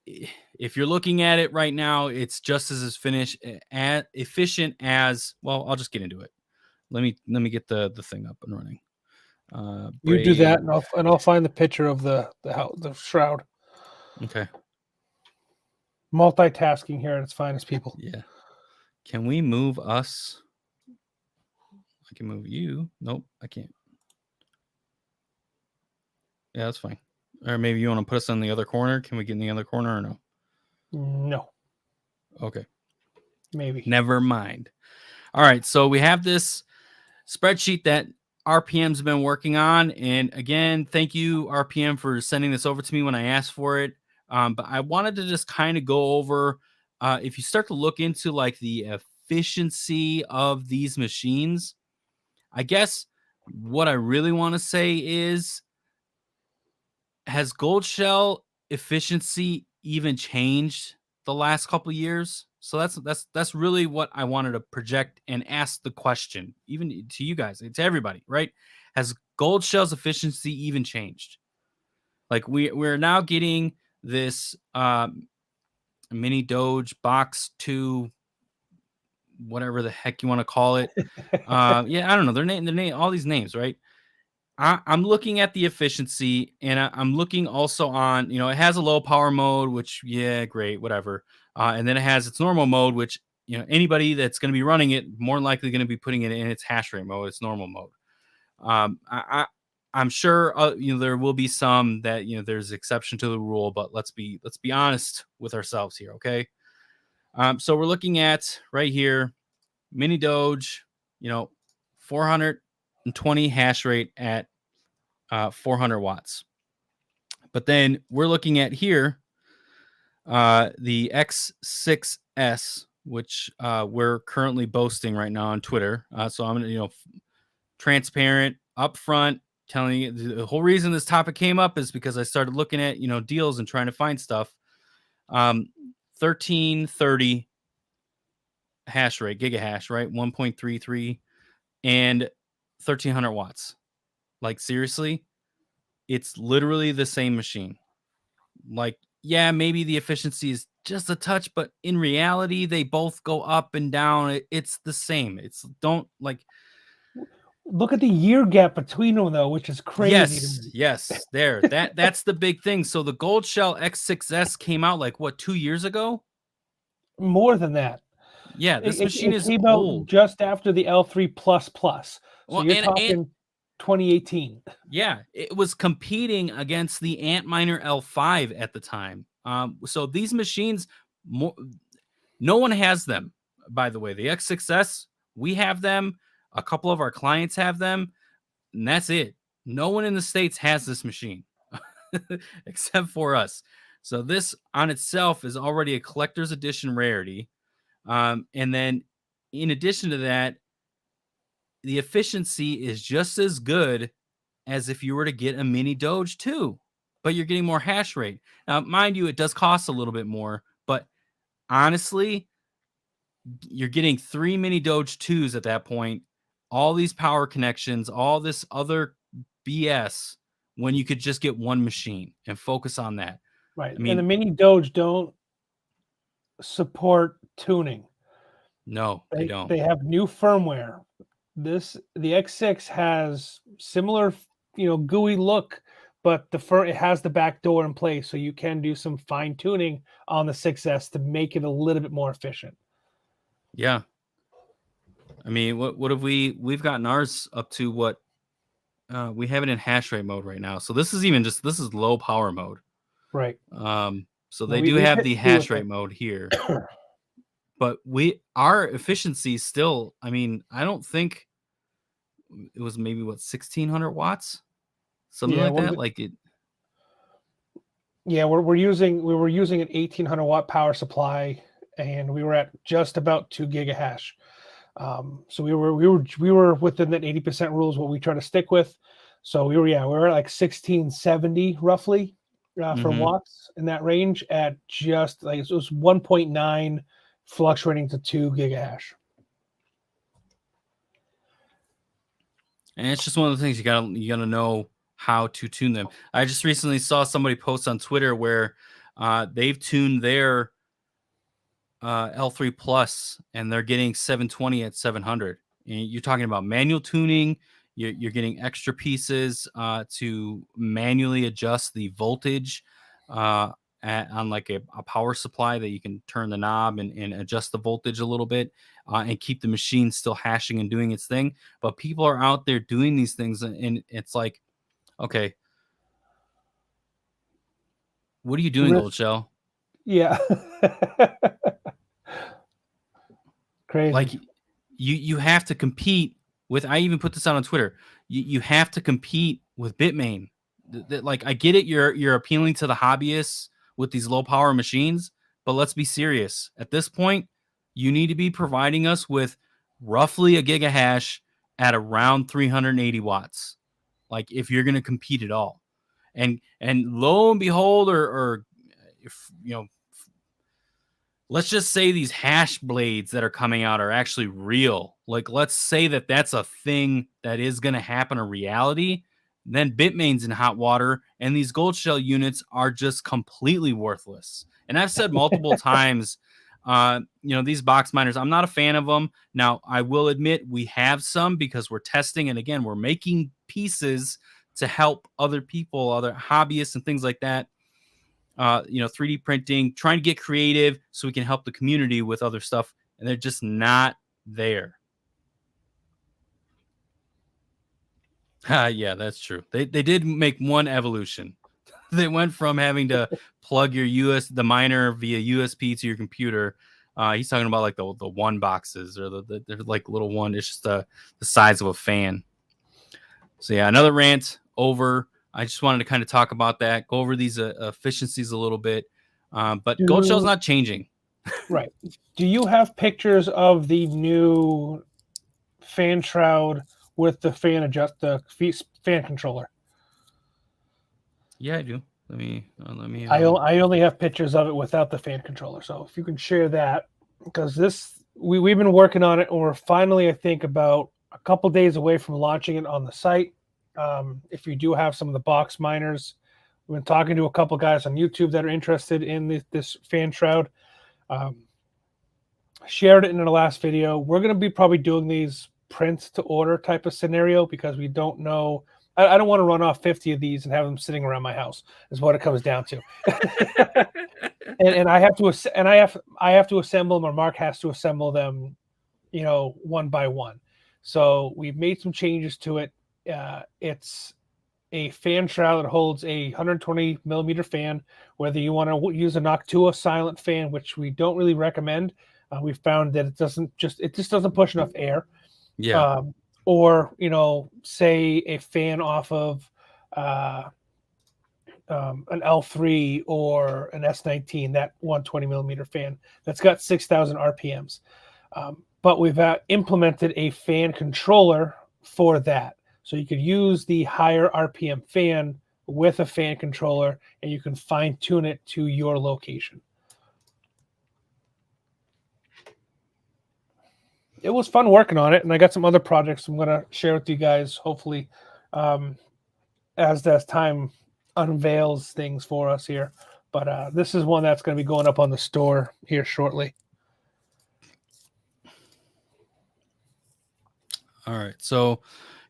B: if you're looking at it right now, it's just as efficient as. Well, I'll just get into it. Let me get the thing up and running.
A: You do that, and I'll find the picture of the shroud.
B: Okay.
A: Multitasking here at its finest, people.
B: Yeah. Can we move us? I can move you. Nope, I can't. Yeah, that's fine. Or maybe you want to put us in the other corner. Can we get in the other corner or no?
A: No.
B: Okay.
A: Maybe.
B: Never mind. All right. So we have this spreadsheet that RPM's been working on. And again, thank you, RPM, for sending this over to me when I asked for it. But I wanted to just kind of go over, if you start to look into like the efficiency of these machines, I guess what I really want to say is, has Goldshell efficiency even changed the last couple of years? So that's really what I wanted to project and ask the question, even to you guys, to everybody, right? Has Goldshell's efficiency even changed? Like we're now getting this Mini Doge box 2, whatever the heck you want to call it. Yeah, I don't know. Their name, all these names, right? I'm looking at the efficiency, and I'm looking also on, it has a low power mode, which, yeah, great, whatever. And then it has its normal mode, which, anybody that's going to be running it, more than likely going to be putting it in its hash rate mode, its normal mode. I'm sure, there will be some that, there's exception to the rule, but let's be honest with ourselves here. Okay. So we're looking at right here, Mini Doge, 420 hash rate at 400 watts. But then we're looking at here the X6S, which we're currently boasting right now on Twitter. So I'm going to, transparent, upfront, telling you the whole reason this topic came up is because I started looking at, deals and trying to find stuff. 1330 hash rate, gigahash, right? 1.33 and 1300 watts. Like, seriously, it's literally the same machine. Like, yeah, maybe the efficiency is just a touch, but in reality, they both go up and down. It's the same.
A: Look at the year gap between them, though, which is crazy to me.
B: Yes, there. That's the big thing. So the Goldshell X6S came out like what, 2 years ago?
A: More than that.
B: Yeah, this machine is
A: came
B: old.
A: out just after the L3++. So
B: Well,
A: you're talking 2018.
B: Yeah, it was competing against the Antminer L5 at the time. So these machines, no one has them, by the way. The X6S, we have them. A couple of our clients have them, and that's it. No one in the States has this machine except for us. So this on itself is already a collector's edition rarity. And then in addition to that, the efficiency is just as good as if you were to get a Mini Doge 2, but you're getting more hash rate. Now, mind you, it does cost a little bit more, but honestly, you're getting 3 Mini Doge 2s at that point, all these power connections, all this other BS, when you could just get one machine and focus on that.
A: Right.
B: I mean,
A: and the Mini Doge don't support tuning.
B: No, they don't.
A: They have new firmware. The X6 has similar, GUI look, but it has the back door in place, so you can do some fine tuning on the 6S to make it a little bit more efficient.
B: Yeah. I mean, what have we've gotten ours up to? What we have it in hash rate mode right now. So this is low power mode.
A: Right.
B: So they do have the hash rate mode here. But our efficiency still, I mean, I don't think it was maybe 1600 watts, something like that. Like it.
A: Yeah, we were using an 1800 watt power supply, and we were at just about 2 gigahash. So we were within that 80% rule is what we try to stick with. So we were at like 1670 roughly for watts in that range at just like it was 1.9 fluctuating to 2 gigahash.
B: And it's just one of the things you gotta know how to tune them. I just recently saw somebody post on Twitter where they've tuned their L3 Plus and they're getting 720 at 700. And you're talking about manual tuning. You're getting extra pieces to manually adjust the voltage on like a power supply that you can turn the knob and adjust the voltage a little bit and keep the machine still hashing and doing its thing. But people are out there doing these things, and it's like, okay, what are you doing, Goldshell?
A: Yeah. Crazy.
B: Like you have to compete with, I even put this out on Twitter. You have to compete with Bitmain. Like, I get it. You're appealing to the hobbyists with these low power machines, but let's be serious. At this point, you need to be providing us with roughly a gigahash at around 380 watts. Like if you're going to compete at all. And lo and behold, or if, you know, let's just say these hash blades that are coming out are actually real. Like, let's say that that's a thing that is going to happen, a reality. Then Bitmain's in hot water, and these Goldshell units are just completely worthless. And I've said multiple times, you know, these box miners, I'm not a fan of them. Now, I will admit we have some because we're testing, and again, we're making pieces to help other people, other hobbyists, and things like that. You know, 3D printing, trying to get creative so we can help the community with other stuff, and they're just not there. Yeah, that's true. They did make one evolution. They went from having to plug the miner via USB to your computer. He's talking about like the one boxes, or they're like little one. It's just the size of a fan. So yeah, another rant over. I just wanted to kind of talk about that, go over these efficiencies a little bit. But Goldshell's not changing.
A: Right. Do you have pictures of the new fan shroud with the fan fan controller?
B: Yeah, I do. Let me.
A: I only have pictures of it without the fan controller. So if you can share that, because we've been working on it, and we're finally, I think, about a couple days away from launching it on the site. If you do have some of the box miners, we've been talking to a couple guys on YouTube that are interested in this fan shroud. Shared it in the last video. We're going to be probably doing these print to order type of scenario because we don't know. I don't want to run off 50 of these and have them sitting around my house. Is what it comes down to. and I have to assemble them, or Mark has to assemble them, you know, one by one. So we've made some changes to it. It's a fan shroud that holds a 120 millimeter fan. Whether you want to use a Noctua silent fan, which we don't really recommend, we found that it just doesn't push enough air.
B: Yeah.
A: Or, you know, say a fan off of an L3 or an S19, that 120 millimeter fan that's got 6,000 RPMs. But we've implemented a fan controller for that. So you could use the higher RPM fan with a fan controller, and you can fine tune it to your location. It was fun working on it, and I got some other projects I'm going to share with you guys, hopefully, as time unveils things for us here. But this is one that's going to be going up on the store here shortly.
B: All right, so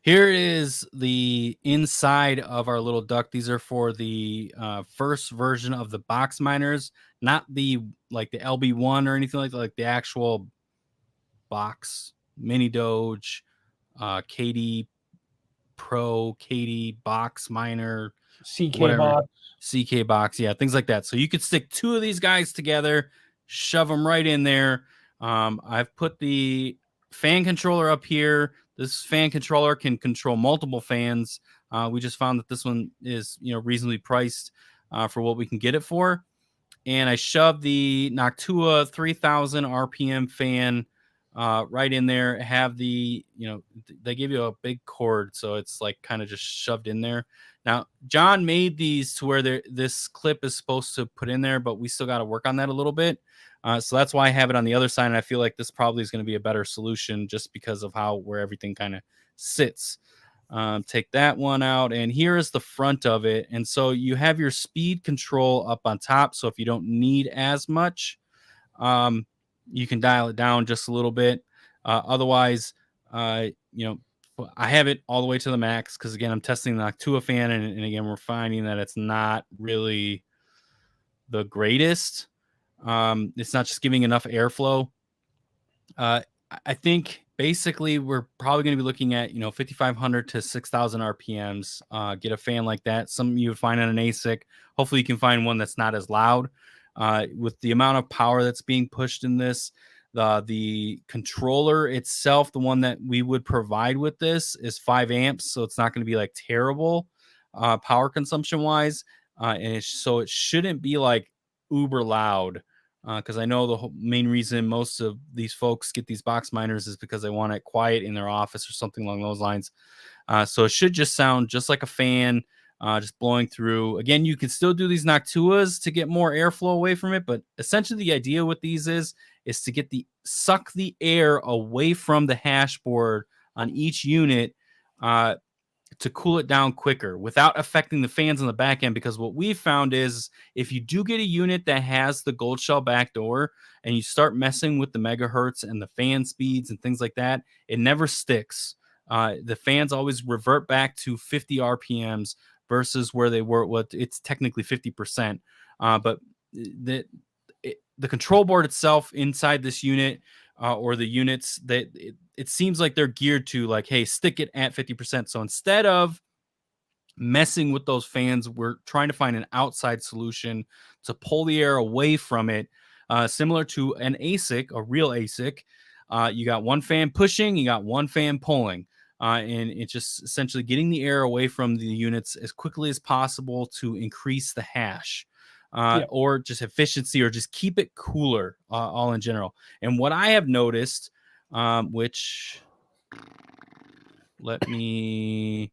B: here is the inside of our little duck. These are for the first version of the box miners, not the LB1 or anything like that, like the actual box Mini Doge, KD Pro, KD box miner, CK box, yeah, things like that. So you could stick two of these guys together, shove them right in there. I've put the fan controller up here. This fan controller can control multiple fans. We just found that this one is, you know, reasonably priced for what we can get it for. And I shoved the Noctua 3000 RPM fan right in there. Have the, you know, they give you a big cord, so it's like kind of just shoved in there. Now, John made these to where this clip is supposed to put in there, but we still got to work on that a little bit. So that's why I have it on the other side, and I feel like this probably is going to be a better solution just because of where everything kind of sits. Take that one out, and here is the front of it. And so you have your speed control up on top, so if you don't need as much, you can dial it down just a little bit. Otherwise, you know, I have it all the way to the max because, again, I'm testing the Noctua fan, and again, we're finding that it's not really the greatest. It's not just giving enough airflow. I think basically we're probably going to be looking at, you know, 5,500 to 6,000 RPMs. Get a fan like that. Some you would find on an ASIC. Hopefully you can find one that's not as loud. With the amount of power that's being pushed in this, the controller itself, the one that we would provide with this, is 5 amps. So it's not going to be like terrible power consumption wise. So it shouldn't be like uber loud. because I know the main reason most of these folks get these box miners is because they want it quiet in their office or something along those lines. So it should just sound just like a fan, just blowing through. Again, you can still do these Noctuas to get more airflow away from it, but essentially the idea with these is to get suck the air away from the hash board on each unit to cool it down quicker without affecting the fans on the back end. Because what we found is if you do get a unit that has the Goldshell back door and you start messing with the megahertz and the fan speeds and things like that, it never sticks. The fans always revert back to 50 RPMs versus where they were. What it's technically 50%, but the control board itself inside this unit or the units that it seems like they're geared to like, hey, stick it at 50%. So instead of messing with those fans, we're trying to find an outside solution to pull the air away from it, similar to an ASIC, a real ASIC. You got one fan pushing, you got one fan pulling. And it's just essentially getting the air away from the units as quickly as possible to increase the hash. Or just efficiency, or just keep it cooler, all in general. And what I have noticed, which let me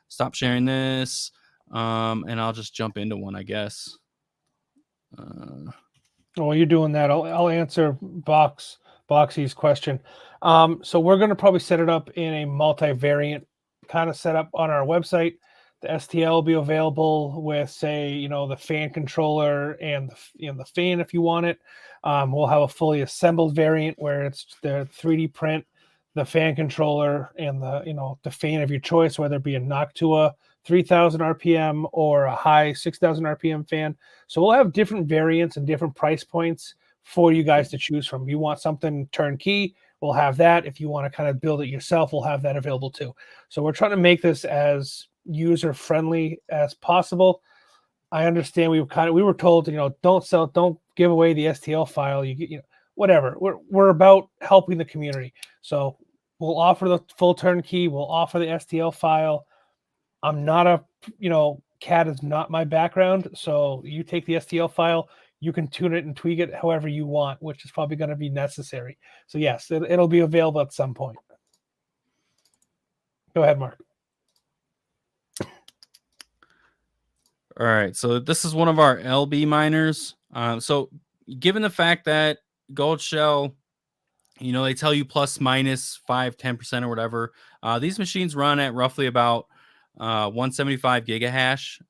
B: stop sharing this, and I'll just jump into one, I guess.
A: While you're doing that, I'll answer Boxy's question. So we're going to probably set it up in a multivariant kind of setup on our website. The STL will be available with, say, the fan controller and the fan if you want it. We'll have a fully assembled variant where it's the 3D print, the fan controller, and the fan of your choice, whether it be a Noctua 3,000 RPM or a high 6,000 RPM fan. So we'll have different variants and different price points for you guys to choose from. If you want something turnkey, we'll have that. If you want to kind of build it yourself, we'll have that available too. So we're trying to make this as user friendly as possible. I understand we were told, don't give away the STL file. Whatever. We're about helping the community. So we'll offer the full turnkey. We'll offer the STL file. I'm not CAD is not my background. So you take the STL file, you can tune it and tweak it however you want, which is probably going to be necessary. So yes, it'll be available at some point. Go ahead, Mark.
B: All right, so this is one of our LB miners. So given the fact that Goldshell, they tell you plus minus 5-10% or whatever, these machines run at roughly about 175 gigahash.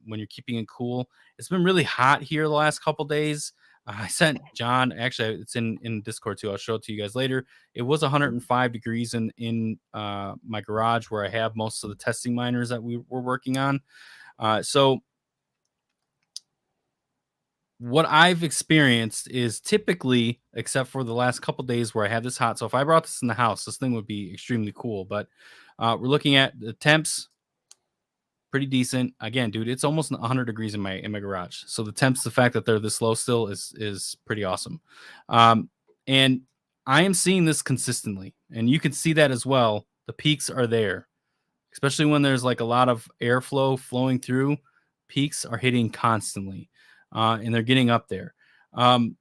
B: When you're keeping it cool, it's been really hot here the last couple days. I sent John, actually, it's in Discord too. I'll show it to you guys later. It was 105 degrees in my garage where I have most of the testing miners that we were working on. So what I've experienced is typically, except for the last couple days where I have this hot. So if I brought this in the house, this thing would be extremely cool. But we're looking at the temps, pretty decent. Again, dude, it's almost 100 degrees in my garage. So the temps, the fact that they're this low still is pretty awesome. And I am seeing this consistently, and you can see that as well. The peaks are there, especially when there's like a lot of airflow flowing through. Peaks are hitting constantly, and they're getting up there. And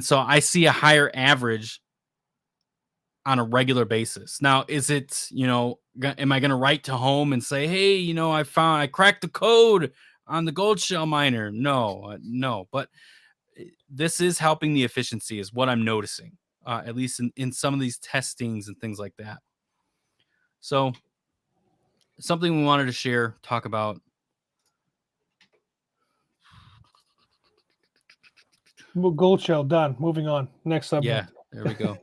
B: so I see a higher average on a regular basis. Now, is it, am I going to write to home and say, hey, I cracked the code on the Goldshell miner? No, but this is helping the efficiency is what I'm noticing, at least in some of these testings and things like that. So something we wanted to share, talk about.
A: Goldshell done. Moving on. Next subject.
B: Yeah, there we go.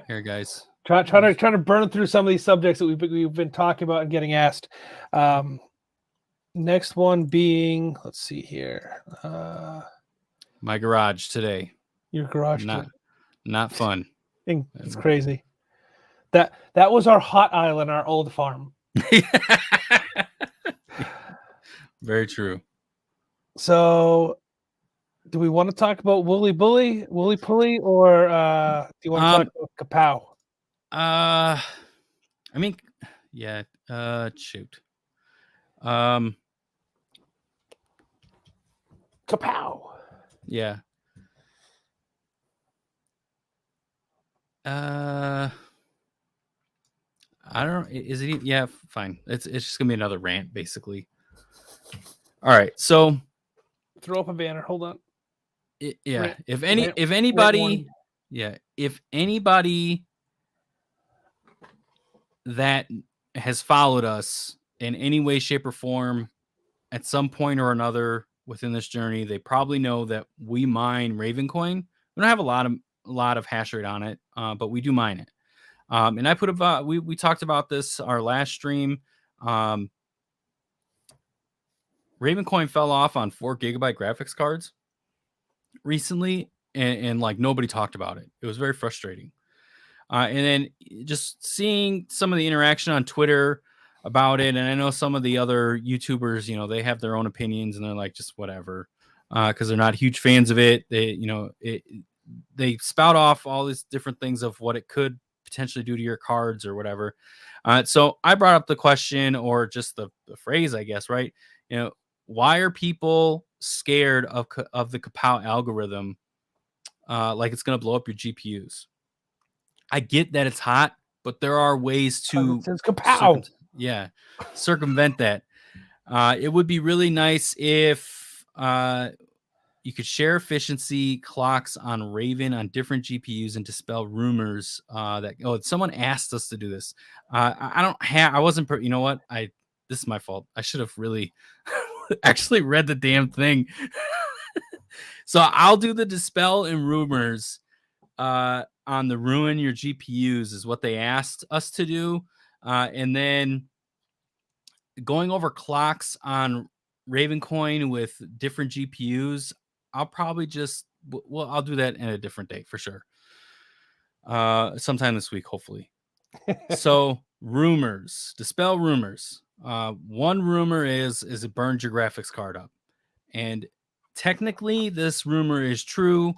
B: Here, guys.
A: Trying to burn through some of these subjects that we've been talking about and getting asked. Next one being, let's see here.
B: My garage today.
A: Your garage.
B: Not fun.
A: It's crazy. That was our hot aisle in our old farm.
B: Very true.
A: So, do we want to talk about Woolypooly, or do you want to talk about Kapow?
B: I mean, yeah. Shoot.
A: Kapow.
B: Yeah. I don't. Is it? Yeah, fine. It's just gonna be another rant, basically. All right. So
A: Throw up a banner. Hold on.
B: yeah.
A: Rant,
B: If
A: rant
B: anybody,
A: warning.
B: yeah. If anybody that has followed us in any way, shape, or form at some point or another within this journey, they probably know that we mine Ravencoin. We don't have a lot of hash rate on it, but we do mine it. And I put about we talked about this our last stream. Ravencoin fell off on 4 GB graphics cards recently, and like nobody talked about it. It was very frustrating. And then just seeing some of the interaction on Twitter about it, and I know some of the other YouTubers, they have their own opinions, and they're like, just whatever, because they're not huge fans of it. They spout off all these different things of what it could potentially do to your cards or whatever. So I brought up the question, or just the phrase, I guess, right? Why are people scared of the Kapow algorithm? Like it's going to blow up your GPUs. I get that it's hot, but there are ways to
A: It says Kapow.
B: circumvent that. It would be really nice if you could share efficiency clocks on Raven on different GPUs and dispel rumors that someone asked us to do this. I don't have. I wasn't. You know what? This is my fault. I should have really actually read the damn thing. So I'll do the dispel and rumors on the ruin your GPUs is what they asked us to do. And then going over clocks on Ravencoin with different GPUs, I'll probably I'll do that in a different day for sure. Sometime this week, hopefully. So rumors, dispel rumors. One rumor is it burns your graphics card up. And technically this rumor is true,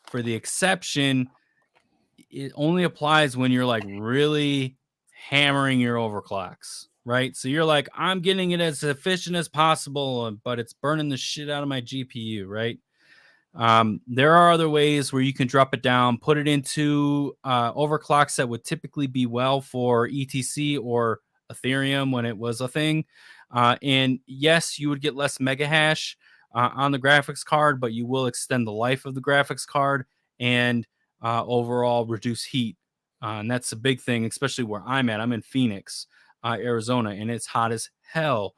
B: for the exception it only applies when you're like really hammering your overclocks, right? So you're like, I'm getting it as efficient as possible, but it's burning the shit out of my GPU, right? There are other ways where you can drop it down, put it into overclocks that would typically be well for ETC or Ethereum when it was a thing. And yes, you would get less mega hash on the graphics card, but you will extend the life of the graphics card and overall reduce heat. And that's a big thing, especially where I'm at. I'm in Phoenix, Arizona, and it's hot as hell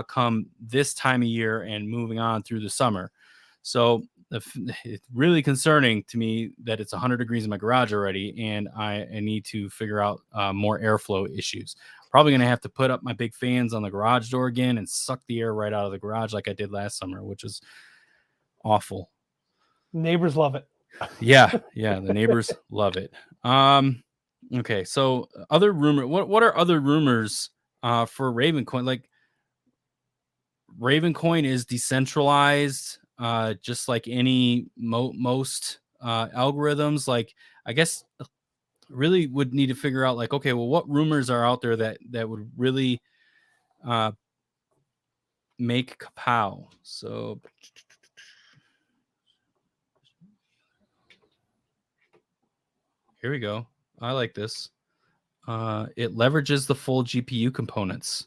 B: come this time of year and moving on through the summer. So it's really concerning to me that it's 100 degrees in my garage already, and I need to figure out more airflow issues. Probably going to have to put up my big fans on the garage door again and suck the air right out of the garage like I did last summer, which is awful.
A: Neighbors love it.
B: Yeah, the neighbors love it. Okay, so other rumor. What are other rumors for Ravencoin? Like Ravencoin is decentralized, just like any most algorithms. Like I guess really would need to figure out like, okay, well, what rumors are out there that would really make Kapow? So here we go. I like this. It leverages the full GPU components.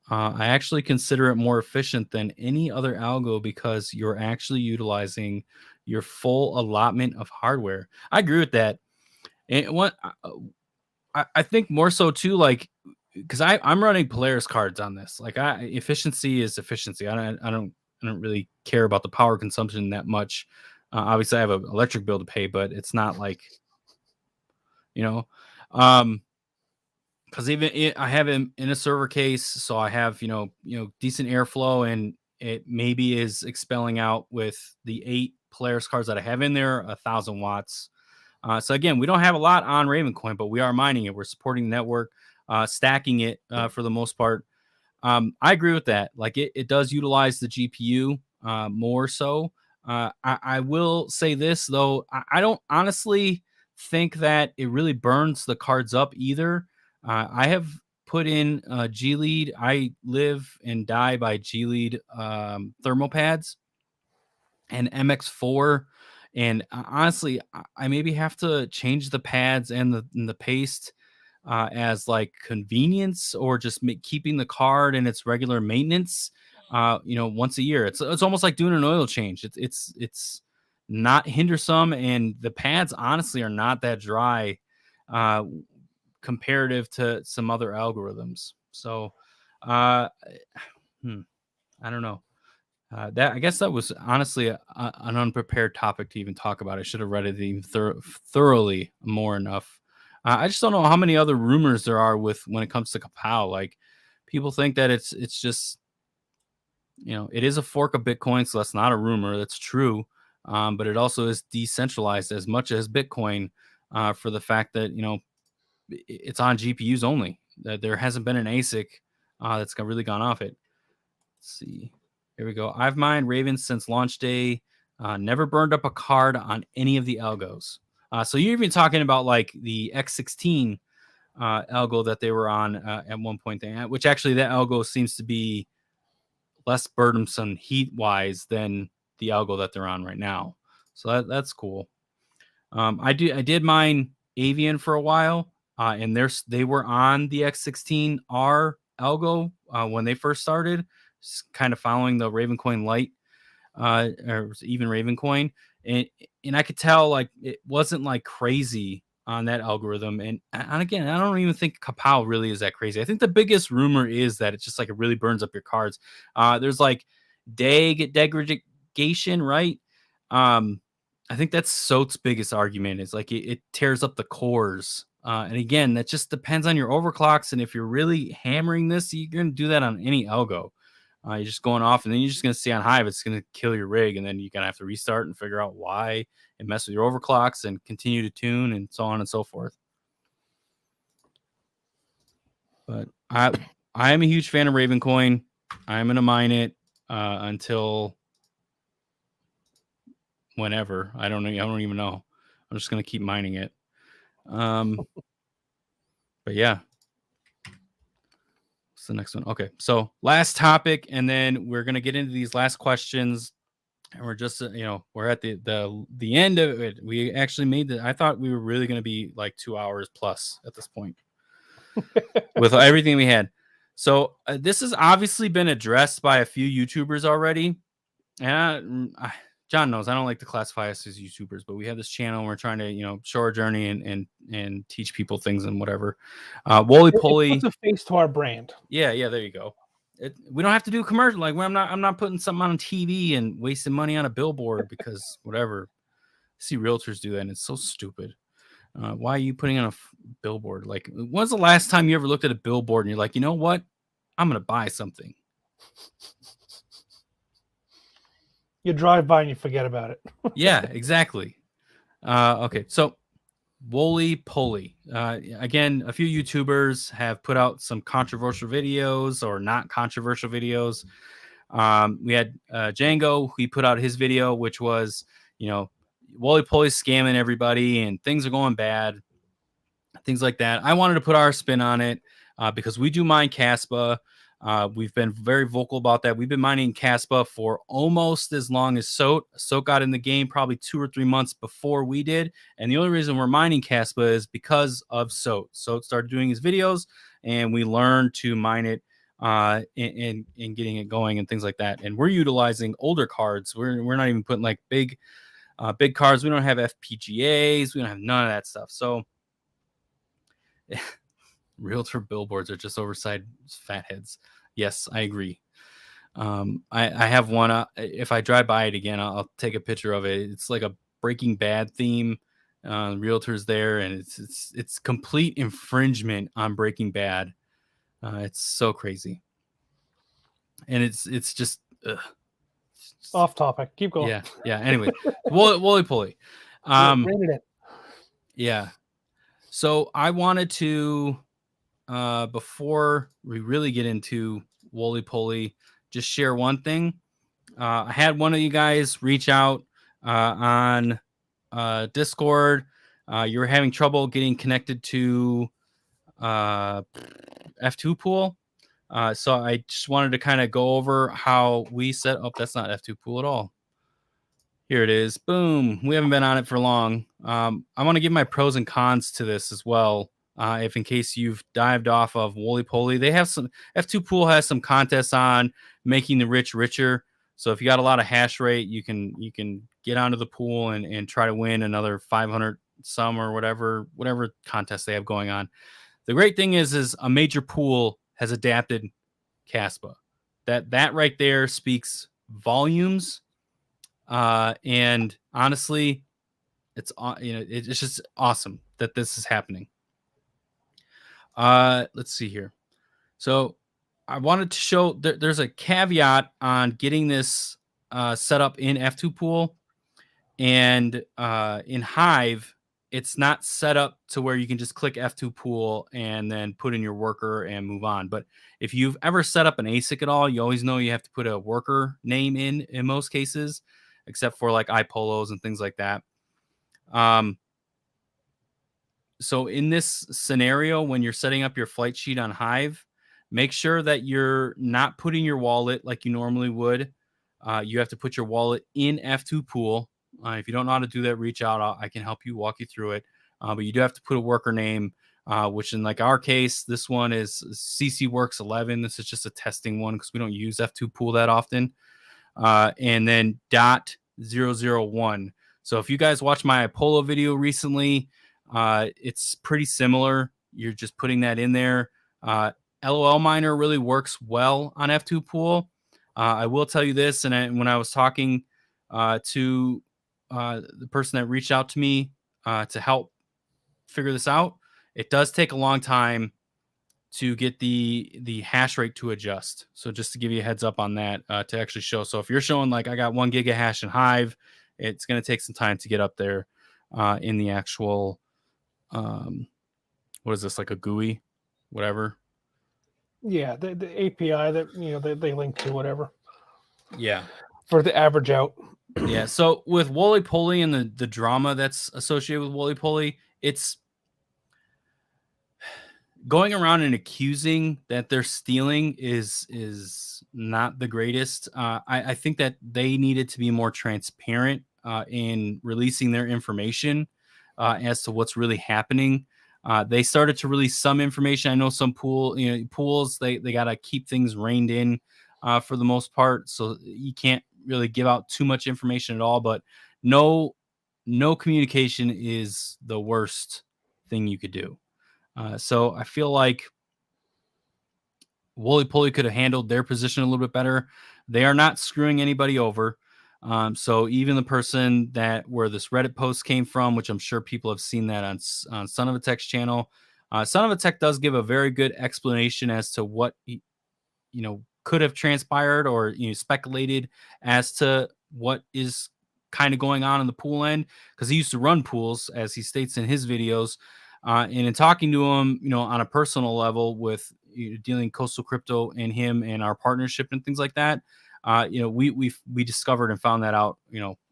B: I actually consider it more efficient than any other algo because you're actually utilizing your full allotment of hardware. I agree with that. And what I think more so too, like, because I'm running Polaris cards on this. Like, efficiency is efficiency. I don't really care about the power consumption that much. Obviously, I have an electric bill to pay, but it's not like, because even I have him in a server case, so I have decent airflow, and it maybe is expelling out with the 8 Polaris cards that I have in there 1,000 watts. So again, we don't have a lot on Ravencoin, but we are mining it. We're supporting the network, stacking it for the most part. I agree with that. Like it does utilize the GPU more so. I will say this though, I don't honestly think that it really burns the cards up either. I have put in G-Lead. I live and die by G-Lead thermal pads. and MX4. And honestly, I maybe have to change the pads and the paste as like convenience, or just keeping the card in its regular maintenance. Once a year. It's almost like doing an oil change. It's not hindersome, and the pads honestly are not that dry, uh, comparative to some other algorithms. So, uh, I don't know. That I guess that was honestly an unprepared topic to even talk about. I should have read it even thoroughly more enough. I just don't know how many other rumors there are with when it comes to Kapow. Like, people think that it's just, it is a fork of Bitcoin, so that's not a rumor. That's true. But it also is decentralized as much as Bitcoin, for the fact that it's on GPUs only. That there hasn't been an ASIC that's really gone off it. Let's see. Here we go. I've mined Ravens since launch day. Never burned up a card on any of the algos. So you're even talking about like the X16 algo that they were on at one point, which actually that algo seems to be less burdensome heat-wise than the algo that they're on right now. So that's cool. I did mine Avian for a while, and they were on the X16R algo when they first started, kind of following the Ravencoin Lite, or even Ravencoin, and I could tell like it wasn't like crazy on that algorithm. And again, I don't even think Kapow really is that crazy. I think the biggest rumor is that it's just like it really burns up your cards. There's like degradation, right? I think that's SOT's biggest argument, is like it tears up the cores. And again, that just depends on your overclocks. And if you're really hammering this, you're going to do that on any algo. You're just going off, and then you're just going to stay on Hive. It's going to kill your rig, and then you're going to have to restart and figure out why, and mess with your overclocks and continue to tune and so on and so forth. But I am a huge fan of Ravencoin. I'm going to mine it until whenever. I don't even know. I'm just going to keep mining it. But yeah. What's the next one? Okay, so last topic, and then we're gonna get into these last questions, and we're just we're at the end of it. We actually made I thought we were really gonna be like 2 hours plus at this point with everything we had. So this has obviously been addressed by a few YouTubers already, and John knows I don't like to classify us as YouTubers, but we have this channel and we're trying to, show our journey and teach people things and whatever. Woolypooly
A: puts a face to our brand.
B: Yeah, there you go. We don't have to do a commercial. Like, I'm not putting something on TV and wasting money on a billboard because whatever. I see realtors do that, and it's so stupid. Why are you putting on a billboard? Like, when's the last time you ever looked at a billboard and you're like, you know what? I'm going to buy something.
A: You drive by and you forget about it.
B: Yeah, exactly. Okay, so Woolypooly. Again, a few YouTubers have put out some controversial videos or not controversial videos. We had Django. He put out his video, which was, Woolypooly scamming everybody and things are going bad, things like that. I wanted to put our spin on it because we do mine Caspa. We've been very vocal about that. We've been mining Caspa for almost as long as SOT. SOT got in the game probably 2 or 3 months before we did. And the only reason we're mining Caspa is because of SOT. SOT started doing his videos, and we learned to mine it and getting it going and things like that. And we're utilizing older cards. We're not even putting like big cards. We don't have FPGAs. We don't have none of that stuff. So realtor billboards are just oversized fatheads. Yes, I agree. I have one. If I drive by it again, I'll take a picture of it. It's like a Breaking Bad theme. Realtors there, and it's complete infringement on Breaking Bad. It's so crazy, and it's just
A: off topic. Keep going.
B: Yeah. Anyway, Woolypooly.
A: Rein it in.
B: Yeah. So I wanted to, before we really get into Woolypooly, just share one thing. I had one of you guys reach out on Discord. You were having trouble getting connected to F2 pool. So I just wanted to kind of go over how we set up. That's not F2 pool at all. Here it is. Boom. We haven't been on it for long. I want to give my pros and cons to this as well. If in case you've dived off of Woolypooly, they have some F2 Pool has some contests on making the rich richer. So if you got a lot of hash rate, you can get onto the pool and try to win another 500 some or whatever contest they have going on. The great thing is a major pool has adapted Caspa. That right there speaks volumes. And honestly, it's it's just awesome that this is happening. Let's see here. So I wanted to show there's a caveat on getting this set up in F2 Pool, and in Hive, it's not set up to where you can just click F2 Pool and then put in your worker and move on. But if you've ever set up an ASIC at all, you always know you have to put a worker name in most cases, except for like iPolos and things like that. So in this scenario, when you're setting up your flight sheet on Hive, make sure that you're not putting your wallet like you normally would. You have to put your wallet in F2 Pool. If you don't know how to do that, reach out. I can help you, walk you through it. But you do have to put a worker name, which in like our case, this one is CCworks 11. This is just a testing one because we don't use F2 Pool that often. And then .001. So if you guys watched my Apollo video recently, it's pretty similar. You're just putting that in there. LOL miner really works well on F2 Pool. I will tell you this, and when I was talking to the person that reached out to me to help figure this out, it does take a long time to get the hash rate to adjust. So just to give you a heads up on that to actually show. So if you're showing like I got 1 giga hash in Hive, it's going to take some time to get up there in the actual what is this, like a GUI, whatever?
A: Yeah, the API that they link to, whatever.
B: Yeah.
A: For the average out.
B: Yeah. So with Woolypooly and the drama that's associated with Woolypooly, it's going around and accusing that they're stealing is not the greatest. I think that they needed to be more transparent in releasing their information as to what's really happening. They started to release some information. I know some pools they got to keep things reined in for the most part, so you can't really give out too much information at all. But no communication is the worst thing you could do. So I feel like Woolypooly could have handled their position a little bit better. They are not screwing anybody over. So even the person where this Reddit post came from, which I'm sure people have seen that on Son of a Tech's channel, Son of a Tech does give a very good explanation as to what could have transpired or speculated as to what is kind of going on in the pool end, because he used to run pools, as he states in his videos. And in talking to him, on a personal level with dealing Coastal Crypto and him and our partnership and things like that, we discovered and found that out,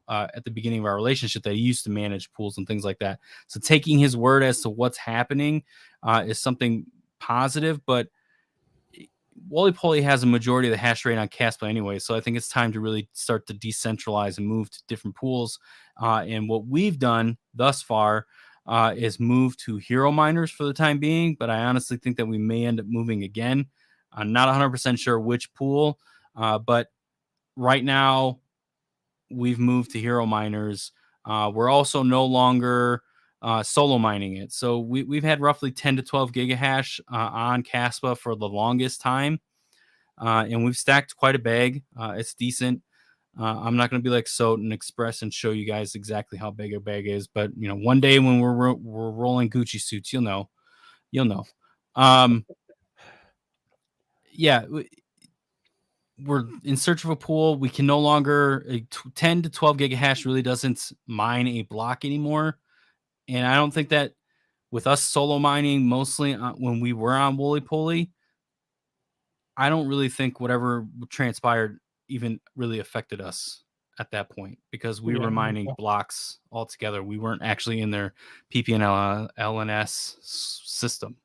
B: at the beginning of our relationship, that he used to manage pools and things like that. So taking his word as to what's happening is something positive, but Woolypooly has a majority of the hash rate on Caspa anyway, so I think it's time to really start to decentralize and move to different pools. And what we've done thus far is move to hero miners for the time being, but I honestly think that we may end up moving again. I'm not 100% sure which pool, but right now we've moved to hero miners. We're also no longer solo mining it. So we've had roughly 10 to 12 gigahash on Caspa for the longest time. And we've stacked quite a bag. It's decent. I'm not going to be like Soat and Express and show you guys exactly how big a bag is, but one day when we're rolling Gucci suits, you'll know. Yeah, we're in search of a pool. We can no longer 10 to 12 gigahash really doesn't mine a block anymore. And I don't think that with us solo mining mostly when we were on Woolypooly, I don't really think whatever transpired even really affected us at that point, because we were mining blocks altogether. We weren't actually in their PPN LNS system.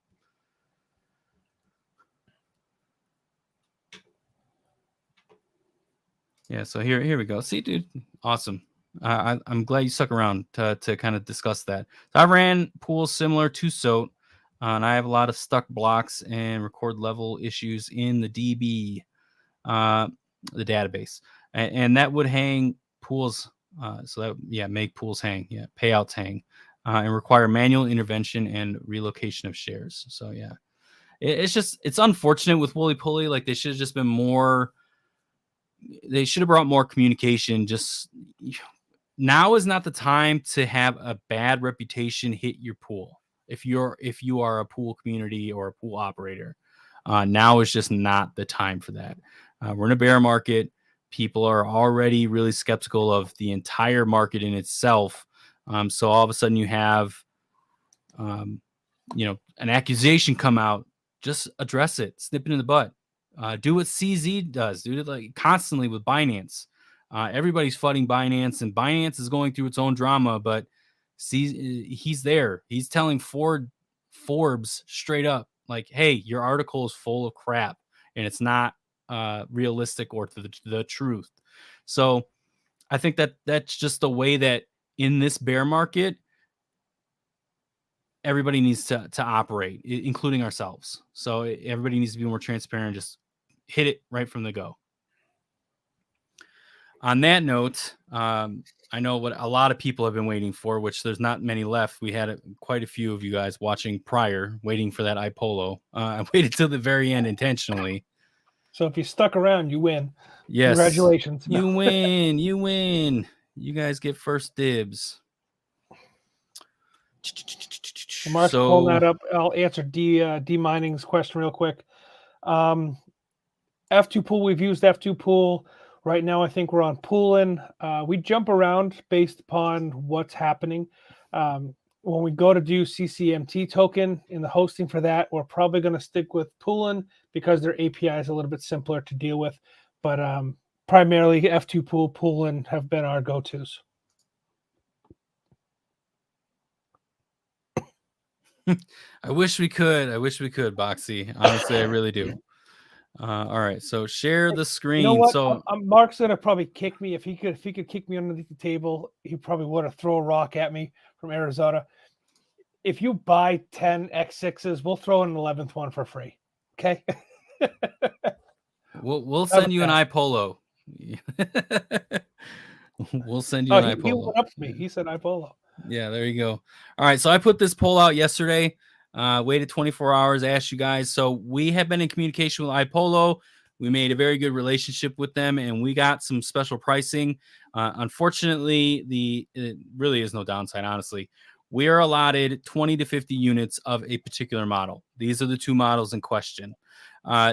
B: Yeah, so here we go. See, dude, awesome. I'm glad you stuck around to kind of discuss that. So I ran pools similar to SOT, and I have a lot of stuck blocks and record level issues in the DB, the database, and that would hang pools. So that make pools hang, payouts hang, and require manual intervention and relocation of shares. So it's unfortunate with Woolypooly. Like they should have just been more. They should have brought more communication. Just now is not the time to have a bad reputation hit your pool. If you are a pool community or a pool operator, now is just not the time for that. We're in a bear market. People are already really skeptical of the entire market in itself. So all of a sudden you have, an accusation come out. Just address it. Snip it in the butt. Do what CZ does. Do it like constantly with Binance. Everybody's fighting Binance, and Binance is going through its own drama. But he's there. He's telling Forbes straight up, like, "Hey, your article is full of crap, and it's not realistic or the truth." So I think that's just the way that in this bear market, everybody needs to operate, including ourselves. So everybody needs to be more transparent. Just hit it right from the go. On that note, I know what a lot of people have been waiting for, which there's not many left. We had quite a few of you guys watching prior, waiting for that iPolo. I waited till the very end intentionally.
A: So if you stuck around, you win.
B: Yes.
A: Congratulations.
B: You win. You win. You guys get first dibs.
A: Mark's pulling that up. I'll answer D Mining's question real quick. F2 pool, we've used F2 pool. Right now, I think we're on poolin. We jump around based upon what's happening. When we go to do CCMT token in the hosting for that, we're probably going to stick with poolin because their API is a little bit simpler to deal with. But primarily F2 pool, poolin have been our go-tos.
B: I wish we could, Boxy. Honestly, I really do. All right, so share the screen.
A: You know what?
B: So
A: Mark's gonna probably kick me if he could kick me underneath the table. He probably would have thrown a rock at me from Arizona. If you buy 10 X6s, we'll throw in an 11th one for free. Okay.
B: we'll send you an iPolo. We'll send you an iPolo.
A: He went up to me. He said iPolo.
B: Yeah, there you go. All right, so I put this poll out yesterday. Waited 24 hours, asked you guys. So we have been in communication with iPolo. We made a very good relationship with them, and we got some special pricing. Unfortunately, it really is no downside, honestly. We are allotted 20 to 50 units of a particular model. These are the two models in question.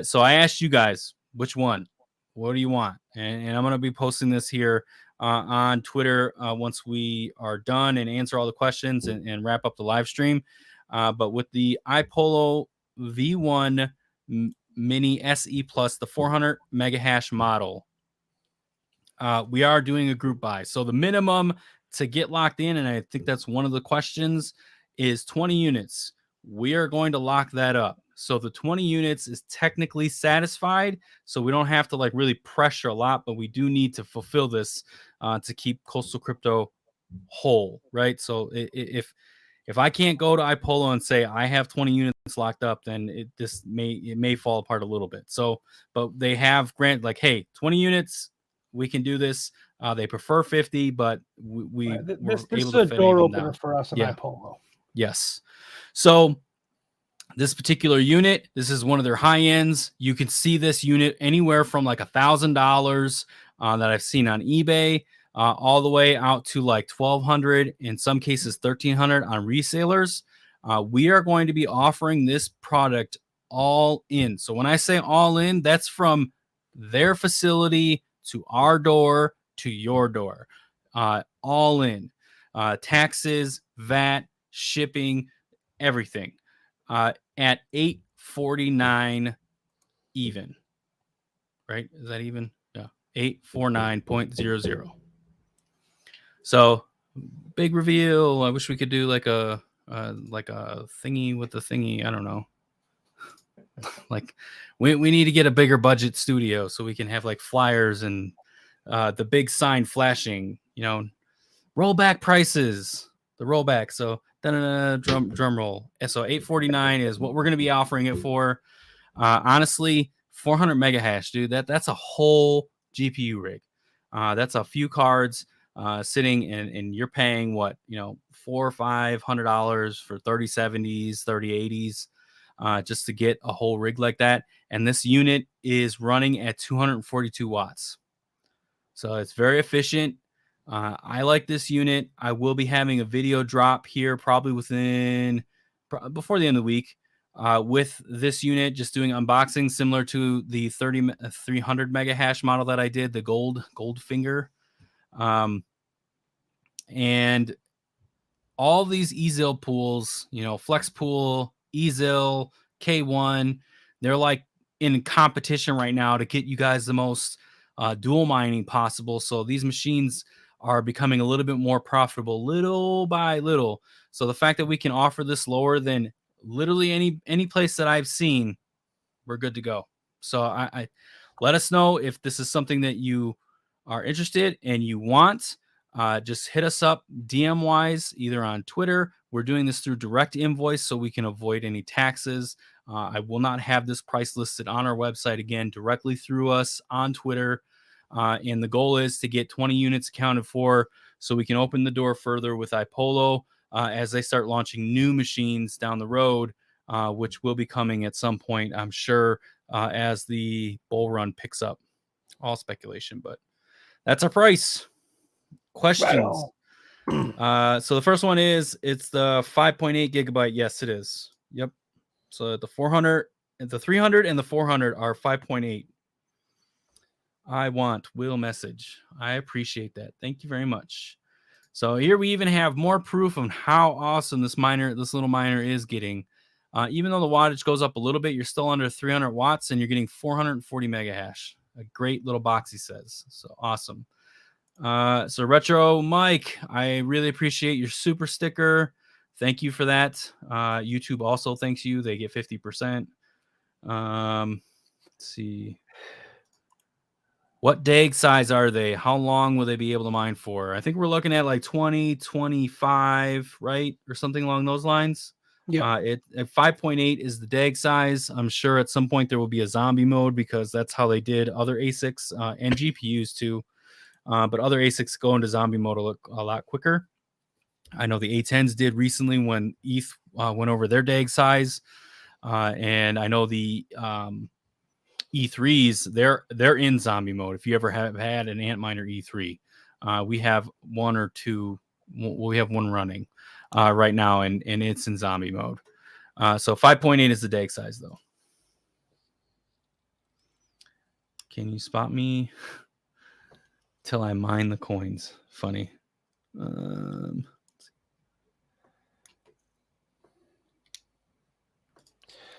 B: So I asked you guys, which one? What do you want? And I'm going to be posting this here on Twitter once we are done and answer all the questions and wrap up the live stream. But with the iPolo V1 Mini SE Plus, the 400 mega hash model, we are doing a group buy. So the minimum to get locked in, and I think that's one of the questions, is 20 units. We are going to lock that up. So the 20 units is technically satisfied. So we don't have to like really pressure a lot, but we do need to fulfill this to keep Coastal Crypto whole, right? So if I can't go to iPolo and say I have 20 units locked up, then it may fall apart a little bit. So, but they have granted like, hey, 20 units, we can do this. They prefer 50, but this
A: is a door opener for us in iPolo.
B: Yes. So this particular unit, this is one of their high ends. You can see this unit anywhere from like $1,000 that I've seen on eBay. All the way out to like $1,200, in some cases $1,300 on resellers. We are going to be offering this product all in. So when I say all in, that's from their facility to our door to your door. All in. Taxes, VAT, shipping, everything. At $849 even. Right? Is that even? Yeah. 849.00. So big reveal. I wish we could do like a thingy with the thingy. I don't know. Like we need to get a bigger budget studio so we can have like flyers and the big sign flashing. You know, rollback prices. The rollback. So drum roll. So 849 is what we're going to be offering it for. Honestly, 400 mega hash, dude. That's a whole GPU rig. That's a few cards sitting, and you're paying what, $400 or $500 for 3070s, 3080s, just to get a whole rig like that. And this unit is running at 242 watts, so it's very efficient. I like this unit. I will be having a video drop here probably before the end of the week with this unit, just doing unboxing similar to the 300 mega hash model that I did, the Goldfinger. And all these eZIL pools, Flex Pool, eZIL, K1, they're like in competition right now to get you guys the most dual mining possible. So these machines are becoming a little bit more profitable little by little. So the fact that we can offer this lower than literally any place that I've seen, we're good to go. So I let us know if this is something that you are interested and you want. Just hit us up DM wise, either on Twitter. We're doing this through direct invoice so we can avoid any taxes. I will not have this price listed on our website, again, directly through us on Twitter. And the goal is to get 20 units accounted for so we can open the door further with iPolo as they start launching new machines down the road, which will be coming at some point, I'm sure, as the bull run picks up. All speculation, but that's our price. Questions? Right. So the first one is, it's the 5.8 gigabyte. Yes, it is. Yep. So the 300 and the 400 are 5.8. I want will message. I appreciate that. Thank you very much. So here we even have more proof of how awesome this little miner is getting. Even though the wattage goes up a little bit, you're still under 300 watts and you're getting 440 mega hash. A great little box, he says. So awesome. So Retro Mike, I really appreciate your super sticker. Thank you for that. YouTube also thanks you. They get 50%. Let's see. What DAG size are they? How long will they be able to mine for? I think we're looking at like 2025, right? Or something along those lines. Yeah. At 5.8 is the DAG size. I'm sure at some point there will be a zombie mode because that's how they did other ASICs and GPUs too. But other ASICs go into zombie mode a lot quicker. I know the A10s did recently when ETH went over their DAG size. And I know the E3s, they're in zombie mode. If you ever have had an Antminer E3, we have one or two. We have one running right now, and it's in zombie mode. So 5.8 is the DAG size, though. Can you spot me till I mine the coins? Funny.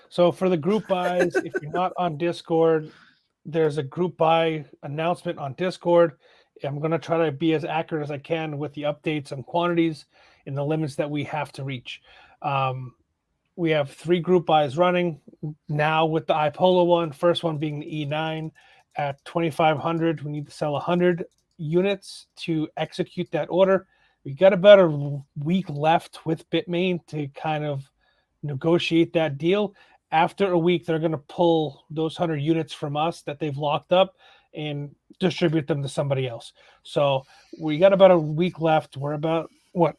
A: So for the group buys, if you're not on Discord, there's a group buy announcement on Discord. I'm going to try to be as accurate as I can with the updates and quantities and the limits that we have to reach. We have 3 group buys running now with the iPolo one. First one being the E9 at 2,500. We need to sell 100 units to execute that order. We got about a week left with Bitmain to kind of negotiate that deal. After a week, they're going to pull those 100 units from us that they've locked up and distribute them to somebody else. So we got about a week left. We're about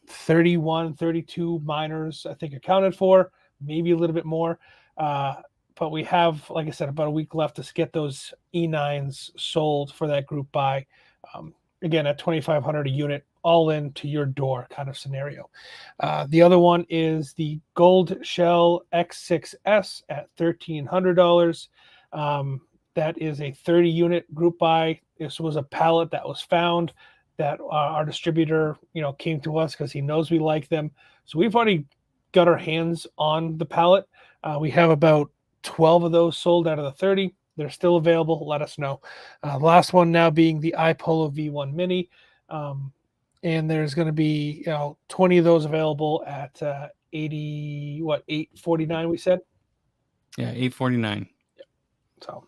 A: 31, 32 miners, I think, accounted for, maybe a little bit more. But we have, like I said, about a week left to get those E9s sold for that group buy. Again, at 2,500 a unit, all in to your door kind of scenario. The other one is the Goldshell X6S at $1,300. That is a 30 unit group buy. This was a pallet that was found that our distributor, came to us because he knows we like them. So we've already got our hands on the pallet. We have about 12 of those sold out of the 30. They're still available. Let us know. The last one now being the iPolo V1 Mini. And there's going to be 20 of those available at $849 we said?
B: Yeah, $849.
A: So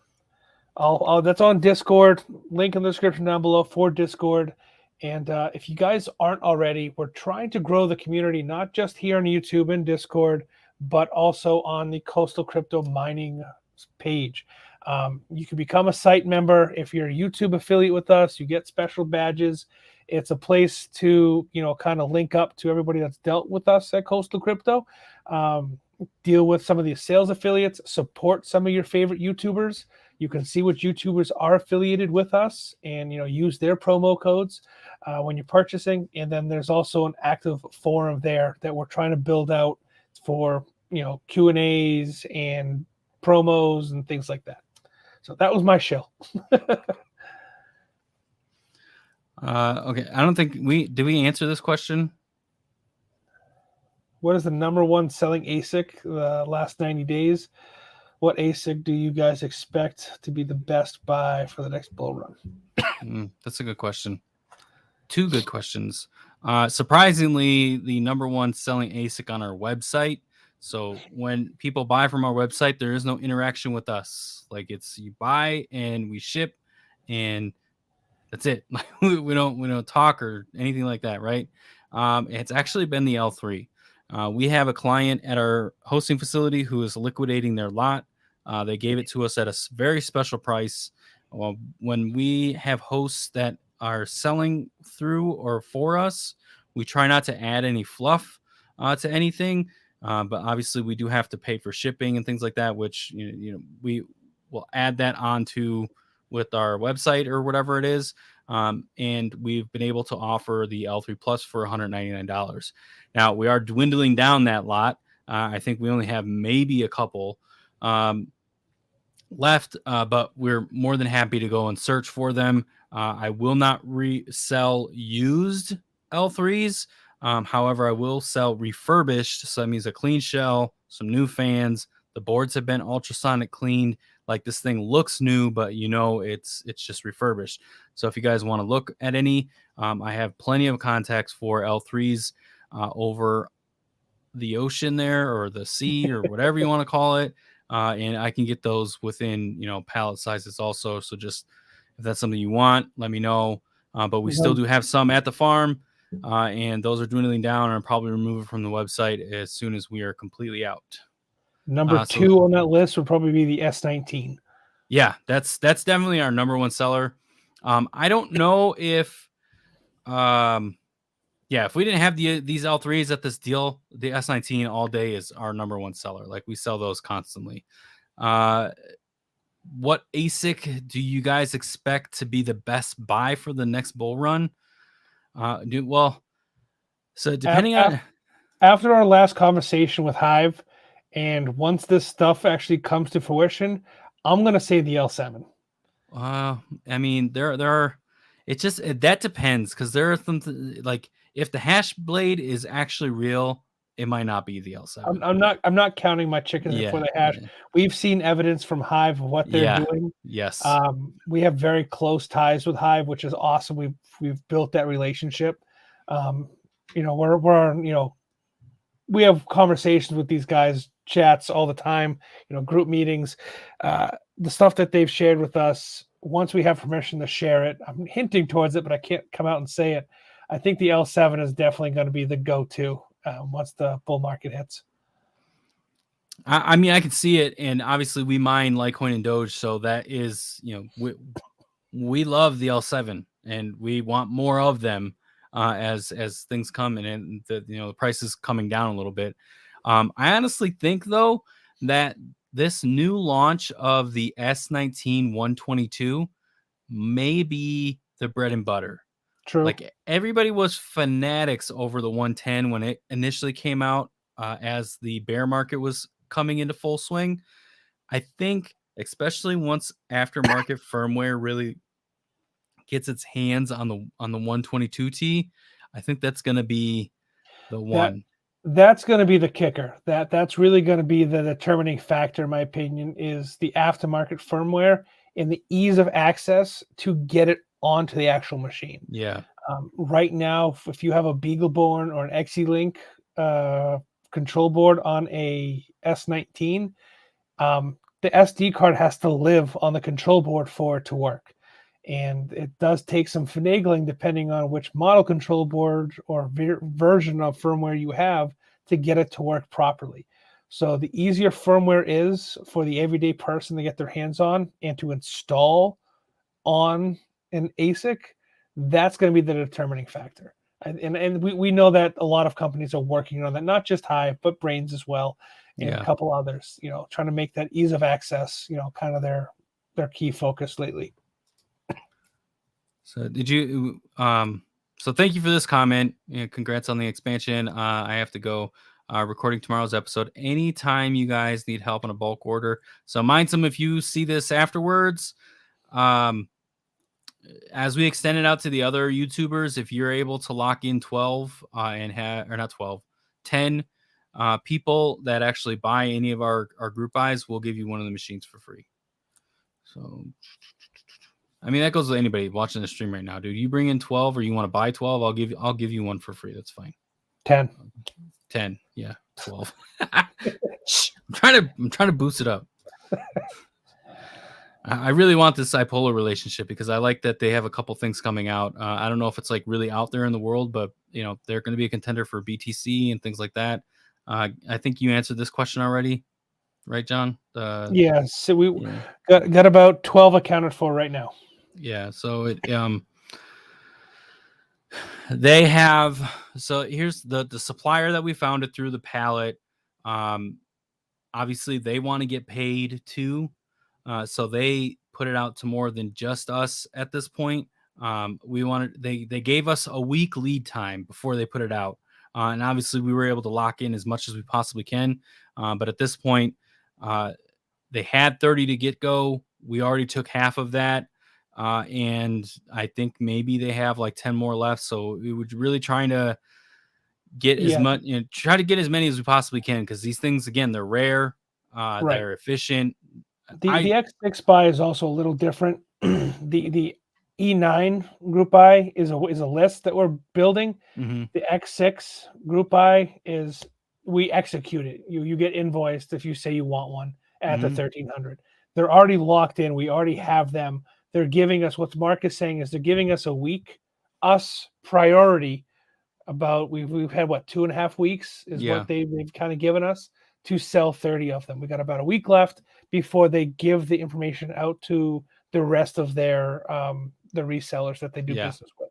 A: that's on Discord. Link in the description down below for Discord. And if you guys aren't already, we're trying to grow the community, not just here on YouTube and Discord, but also on the Coastal Crypto Mining page. You can become a site member. If you're a YouTube affiliate with us, you get special badges. It's a place to, kind of link up to everybody that's dealt with us at Coastal Crypto, deal with some of the sales affiliates, support some of your favorite YouTubers. You can see which YouTubers are affiliated with us and, use their promo codes when you're purchasing. And then there's also an active forum there that we're trying to build out for, Q&As and promos and things like that. So that was my show.
B: Okay. I don't think did we answer this question?
A: What is the number one selling ASIC the last 90 days? What ASIC do you guys expect to be the best buy for the next bull run?
B: That's a good question. Two good questions. Surprisingly, the number one selling ASIC on our website. So when people buy from our website, there is no interaction with us. Like it's you buy and we ship, and that's it. we don't talk or anything like that, right? It's actually been the L3. We have a client at our hosting facility who is liquidating their lot. They gave it to us at a very special price. Well, when we have hosts that are selling through or for us, we try not to add any fluff to anything. But obviously, we do have to pay for shipping and things like that, which we will add that onto with our website or whatever it is. And we've been able to offer the L3 Plus for $199. Now, we are dwindling down that lot. I think we only have maybe a couple left, but we're more than happy to go and search for them. I will not resell used L3s. However, I will sell refurbished. So that means a clean shell, some new fans. The boards have been ultrasonic cleaned. Like this thing looks new, but it's just refurbished. So if you guys want to look at any, I have plenty of contacts for L3s over the ocean there or the sea or whatever you want to call it. And I can get those within, pallet sizes also. So just if that's something you want, let me know. But we still do have some at the farm, and those are dwindling down, and I'll probably remove it from the website as soon as we are completely out.
A: Number two on that list would probably be the S19.
B: Yeah, that's definitely our number one seller. I don't know if, if we didn't have these L3s at this deal, the S19 all day is our number one seller. Like we sell those constantly. What ASIC do you guys expect to be the best buy for the next bull run? So depending on
A: after our last conversation with Hive, and once this stuff actually comes to fruition, I'm gonna say the L7.
B: I mean, there are. That depends, because there are some like if the hash blade is actually real, it might not be the L7.
A: I'm not counting my chickens before they hatch. Yeah. We've seen evidence from Hive of what they're doing.
B: Yes.
A: We have very close ties with Hive, which is awesome. We've built that relationship. We have conversations with these guys, chats all the time, group meetings, the stuff that they've shared with us. Once we have permission to share it, I'm hinting towards it, but I can't come out and say it. I think the L7 is definitely going to be the go-to once the bull market hits.
B: I mean, I can see it, and obviously we mine Litecoin and Doge, so that is, we love the L7, and we want more of them as things come in, and the price is coming down a little bit. I honestly think though that this new launch of the S19 122 may be the bread and butter.
A: True.
B: Like everybody was fanatics over the 110 when it initially came out, as the bear market was coming into full swing. I think, especially once aftermarket firmware really gets its hands on the 122T, I think that's going to be the one.
A: That's going to be the kicker. That's really going to be the determining factor, in my opinion, is the aftermarket firmware and the ease of access to get it onto the actual machine.
B: Yeah.
A: Right now, if you have a BeagleBorn or an XE-Link control board on a S19, the SD card has to live on the control board for it to work. And it does take some finagling depending on which model control board or version of firmware you have to get it to work properly. So the easier firmware is for the everyday person to get their hands on and to install on an ASIC, that's going to be the determining factor. And we know that a lot of companies are working on that, not just Hive, but Brains as well, and a couple others, trying to make that ease of access, kind of their key focus lately.
B: So did you, so thank you for this comment. Congrats on the expansion. I have to go recording tomorrow's episode. Anytime you guys need help on a bulk order. So mind some, if you see this afterwards, as we extend it out to the other YouTubers, if you're able to lock in 12 and have, or not 12, 10 people that actually buy any of our group buys, we'll give you one of the machines for free. So, I mean, that goes with anybody watching the stream right now, dude. You bring in 12 or you want to buy 12, I'll give you one for free. That's fine.
A: 10.
B: 10. Yeah. 12. I'm trying to boost it up. I really want this Ipola relationship because I like that they have a couple things coming out. I don't know if it's like really out there in the world, but they're going to be a contender for BTC and things like that. I think you answered this question already, right, John?
A: Yeah. So we got about 12 accounted for right now.
B: Yeah. So they have. So here's the supplier that we found it through the pallet. Obviously, they want to get paid too. So they put it out to more than just us at this point. They gave us a week lead time before they put it out. And obviously we were able to lock in as much as we possibly can. But at this point, they had 30 to get go. We already took half of that. And I think maybe they have like 10 more left. So we were really trying to get as much, try to get as many as we possibly can. Cause these things, again, they're rare. They're efficient.
A: The X6 buy is also a little different. The E9 group buy is a list that we're building.
B: Mm-hmm.
A: The X6 group buy is we execute it. You get invoiced if you say you want one at the 1300. They're already locked in. We already have them. They're giving us what Mark is saying is they're giving us a week, us priority. About we've had what 2.5 weeks is what they've kind of given us to sell 30 of them. We got about a week left before they give the information out to the rest of their the resellers that they do business with.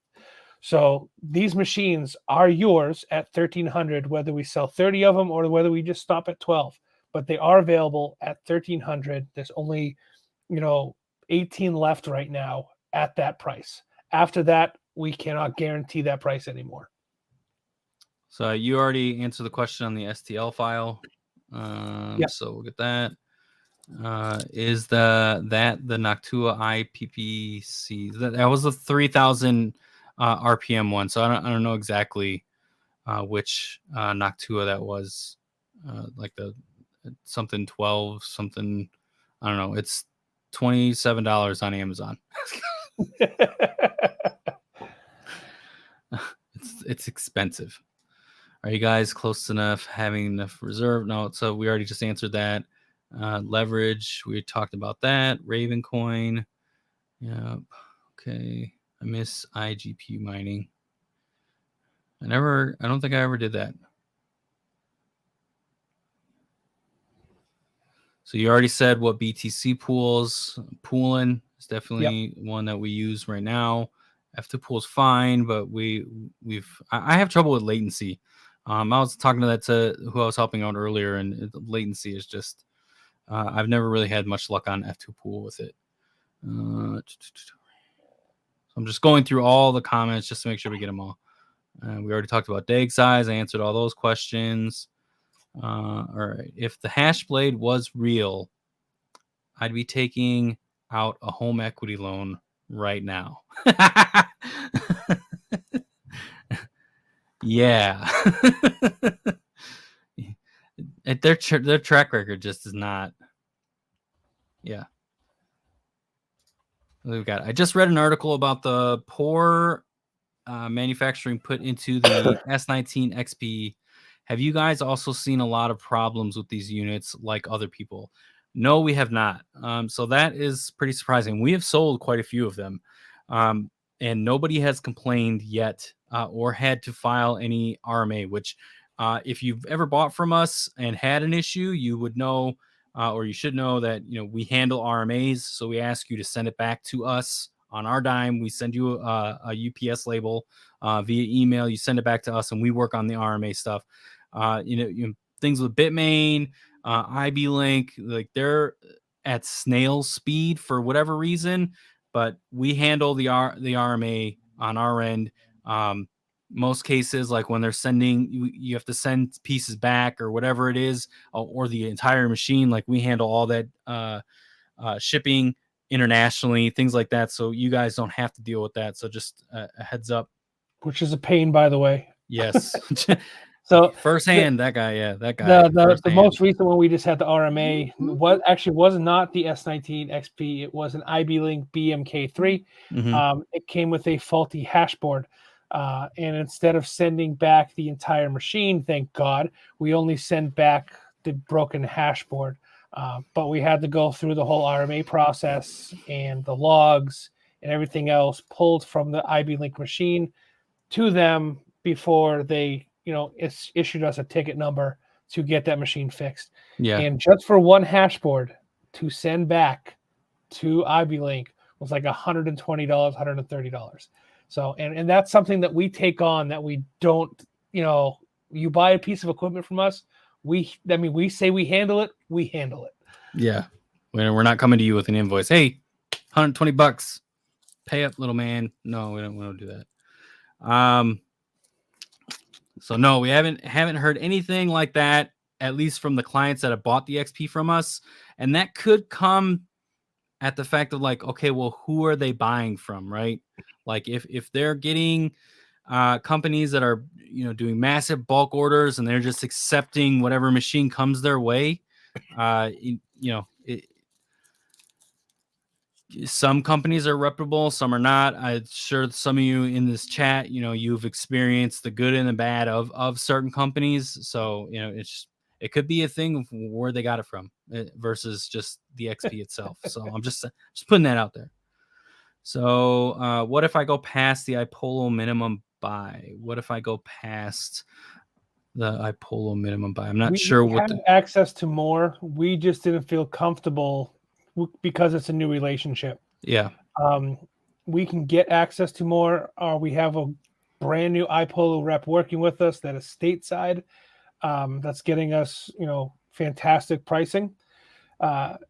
A: So these machines are yours at 1300, whether we sell 30 of them or whether we just stop at 12. But they are available at 1300. There's only 18 left right now at that price. After that, we cannot guarantee that price anymore.
B: So you already answered the question on the STL file. So we'll get that. Is the Noctua IPPC? That was the 3000 RPM one. So I don't know exactly which Noctua that was. Like the something 12 something. I don't know. It's $27 on Amazon. It's expensive. Are you guys close enough having enough reserve? No, so we already just answered that. Leverage, we talked about that. Raven coin. Yeah. Okay. I miss iGPU mining. I don't think I ever did that. So you already said what BTC pooling is definitely one that we use right now. F2 pool is fine, but I have trouble with latency. I was talking to who I was helping out earlier, and latency is just I've never really had much luck on F2 pool with it. So I'm just going through all the comments just to make sure we get them all. We already talked about DAG size. I answered all those questions. All right. If the hash blade was real, I'd be taking out a home equity loan right now. Yeah. Their track record just is not. Yeah. We've got. I just read an article about the poor manufacturing put into the S19 XP. Have you guys also seen a lot of problems with these units like other people? No, we have not. So that is pretty surprising. We have sold quite a few of them, and nobody has complained yet or had to file any RMA. Which, if you've ever bought from us and had an issue, you would know, or you should know that we handle RMAs. So we ask you to send it back to us on our dime. We send you a UPS label via email. You send it back to us, and we work on the RMA stuff. Things with Bitmain. IB Link, like they're at snail speed for whatever reason, but we handle the RMA on our end. Most cases, like when they're sending, you have to send pieces back or whatever it is, or the entire machine. Like we handle all that shipping internationally, things like that. So you guys don't have to deal with that. So just a heads up.
A: Which is a pain, by the way.
B: Yes.
A: So
B: firsthand, that guy.
A: The most recent one we just had the RMA was not the S19 XP. It was an IB Link BMK3.
B: Mm-hmm.
A: It came with a faulty hash board. And instead of sending back the entire machine, thank God, we only sent back the broken hash board. But we had to go through the whole RMA process and the logs and everything else pulled from the IB Link machine to them before they issued us a ticket number to get that machine fixed.
B: Yeah.
A: And just for one hash board to send back to IB Link was like $120, $130. So, and that's something that we take on that we don't, you buy a piece of equipment from us. We say we handle it. We handle it.
B: Yeah. We're not coming to you with an invoice. Hey, $120. Pay up, little man. No, we don't do that. So no, we haven't heard anything like that, at least from the clients that have bought the XP from us. And that could come at the fact of like, okay, well, who are they buying from, right? Like if they're getting companies that are, doing massive bulk orders and they're just accepting whatever machine comes their way, some companies are reputable, some are not. I'm sure some of you in this chat, you've experienced the good and the bad of certain companies. So, it could be a thing of where they got it from versus just the XP itself. So I'm just putting that out there. So what if I go past the iPolo minimum buy? What if I go past the iPolo minimum buy? I'm not sure
A: what we have access to more. We just didn't feel comfortable because it's a new relationship.
B: Yeah.
A: We can get access to more. We have a brand new iPolo rep working with us that is stateside. That's getting us, fantastic pricing.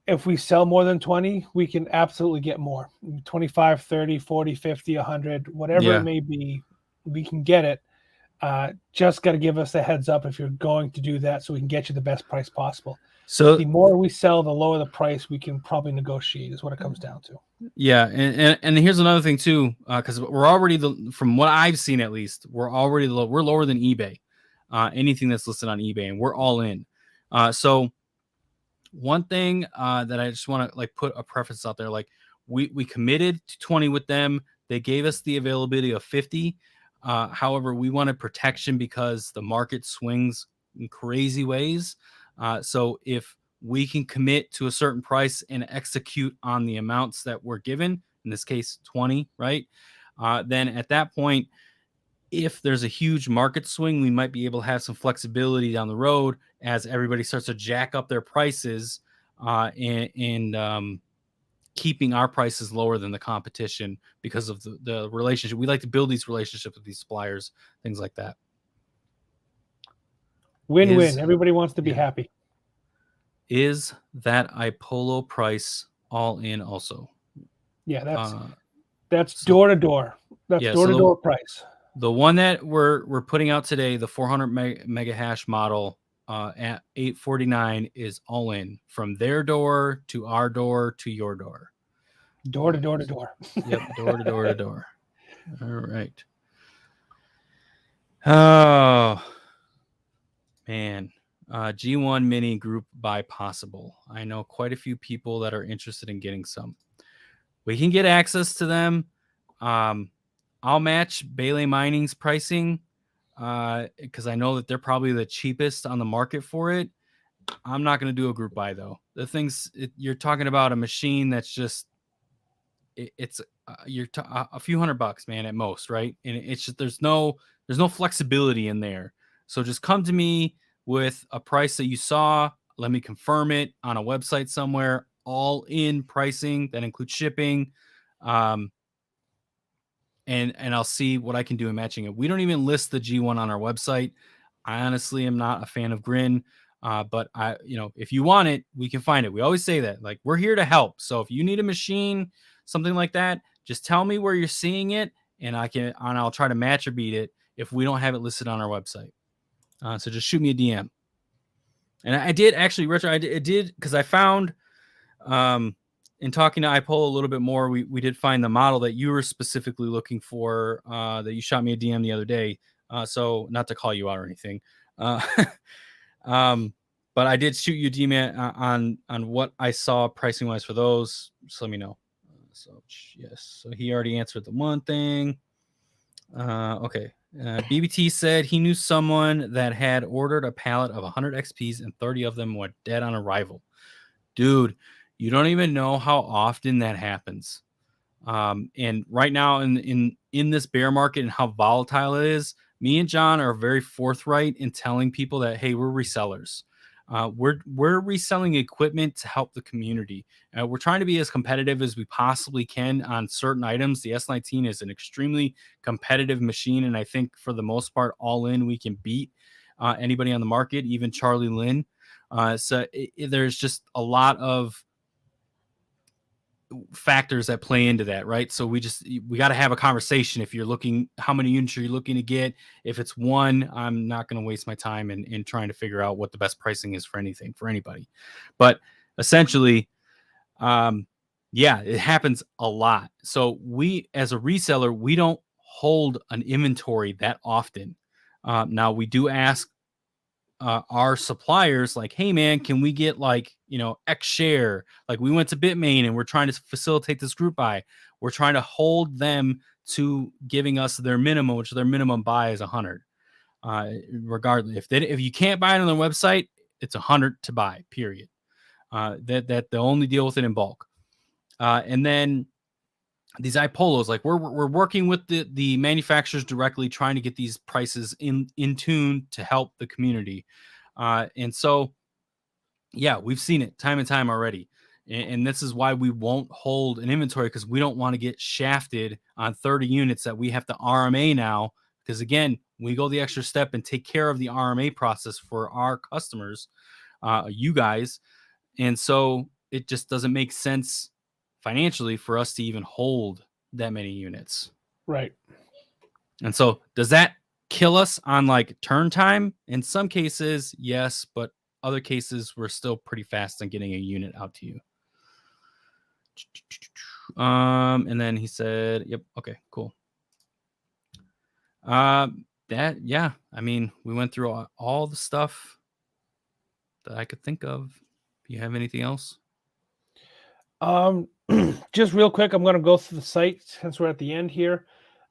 A: If we sell more than 20, we can absolutely get more. 25, 30, 40, 50, 100, whatever it may be, we can get it. Just got to give us a heads up if you're going to do that so we can get you the best price possible. So the more we sell, the lower the price we can probably negotiate is what it comes down to.
B: Yeah. And here's another thing too, because we're already from what I've seen, at least we're already we're lower than eBay, anything that's listed on eBay, and we're all in. So one thing that I just want to like put a preface out there, like we committed to 20 with them. They gave us the availability of 50. However, we wanted protection because the market swings in crazy ways. So if we can commit to a certain price and execute on the amounts that we're given, in this case, 20, right? Then at that point, if there's a huge market swing, we might be able to have some flexibility down the road as everybody starts to jack up their prices and keeping our prices lower than the competition because of the relationship. We like to build these relationships with these suppliers, things like that.
A: Win-win. Everybody wants to be happy.
B: Is that iPolo price all in also?
A: Yeah, that's door to door. That's door to door price.
B: The one that we're putting out today, the 400 mega hash model at $849 is all in from their door to our door to your door.
A: Door to door to door.
B: Yep, door to door to door. All right. Oh man. G1 Mini group buy possible. I know quite a few people that are interested in getting some. We can get access to them. I'll match Bailey Mining's pricing because I know that they're probably the cheapest on the market for it. I'm not going to do a group buy though. The things you're talking about a machine that's just it's a few $100, man, at most, right? And it's just there's no flexibility in there. So just come to me with a price that you saw. Let me confirm it on a website somewhere. All in pricing that includes shipping, and I'll see what I can do in matching it. We don't even list the G1 on our website. I honestly am not a fan of Grin. But if you want it, we can find it. We always say that, like, we're here to help. So if you need a machine, something like that, just tell me where you're seeing it, and I'll try to match or beat it if we don't have it listed on our website. So just shoot me a DM. And I did actually, Richard, I did because I found, in talking to iPol a little bit more, we did find the model that you were specifically looking for, that you shot me a DM the other day. So not to call you out or anything. But I did shoot you a DM on what I saw pricing wise for those. Just let me know. So yes, so he already answered the one thing. Okay. BBT said he knew someone that had ordered a pallet of 100 XPs and 30 of them were dead on arrival. Dude, you don't even know how often that happens. And right now in this bear market and how volatile it is, me and John are very forthright in telling people that, hey, we're resellers. We're reselling equipment to help the community. We're trying to be as competitive as we possibly can on certain items. The S19 is an extremely competitive machine, and I think for the most part, all in, we can beat anybody on the market, even Charlie Lynn. So there's just a lot of factors that play into that, right? So we got to have a conversation. If you're looking, how many units are you looking to get? If it's one, I'm not going to waste my time in trying to figure out what the best pricing is for anything, for anybody. But essentially, it happens a lot. So we, as a reseller, we don't hold an inventory that often. Now we do ask our suppliers, like, hey man, can we get X share? Like, we went to Bitmain and we're trying to facilitate this group buy. We're trying to hold them to giving us their minimum, which their minimum buy is 100. Regardless, if you can't buy it on their website, it's 100 to buy, period. That they only deal with it in bulk. And then these iPolos, like we're working with the manufacturers directly, trying to get these prices in tune to help the community. And so, yeah, we've seen it time and time already. And this is why we won't hold an inventory, because we don't want to get shafted on 30 units that we have to RMA now. Because again, we go the extra step and take care of the RMA process for our customers, you guys. And so it just doesn't make sense financially for us to even hold that many units.
A: Right.
B: And so does that kill us on turn time? In some cases, yes, but other cases, we're still pretty fast on getting a unit out to you. And then he said, yep. Okay, cool. I mean, we went through all the stuff that I could think of. Do you have anything else?
A: Just real quick, I'm going to go through the site since we're at the end here.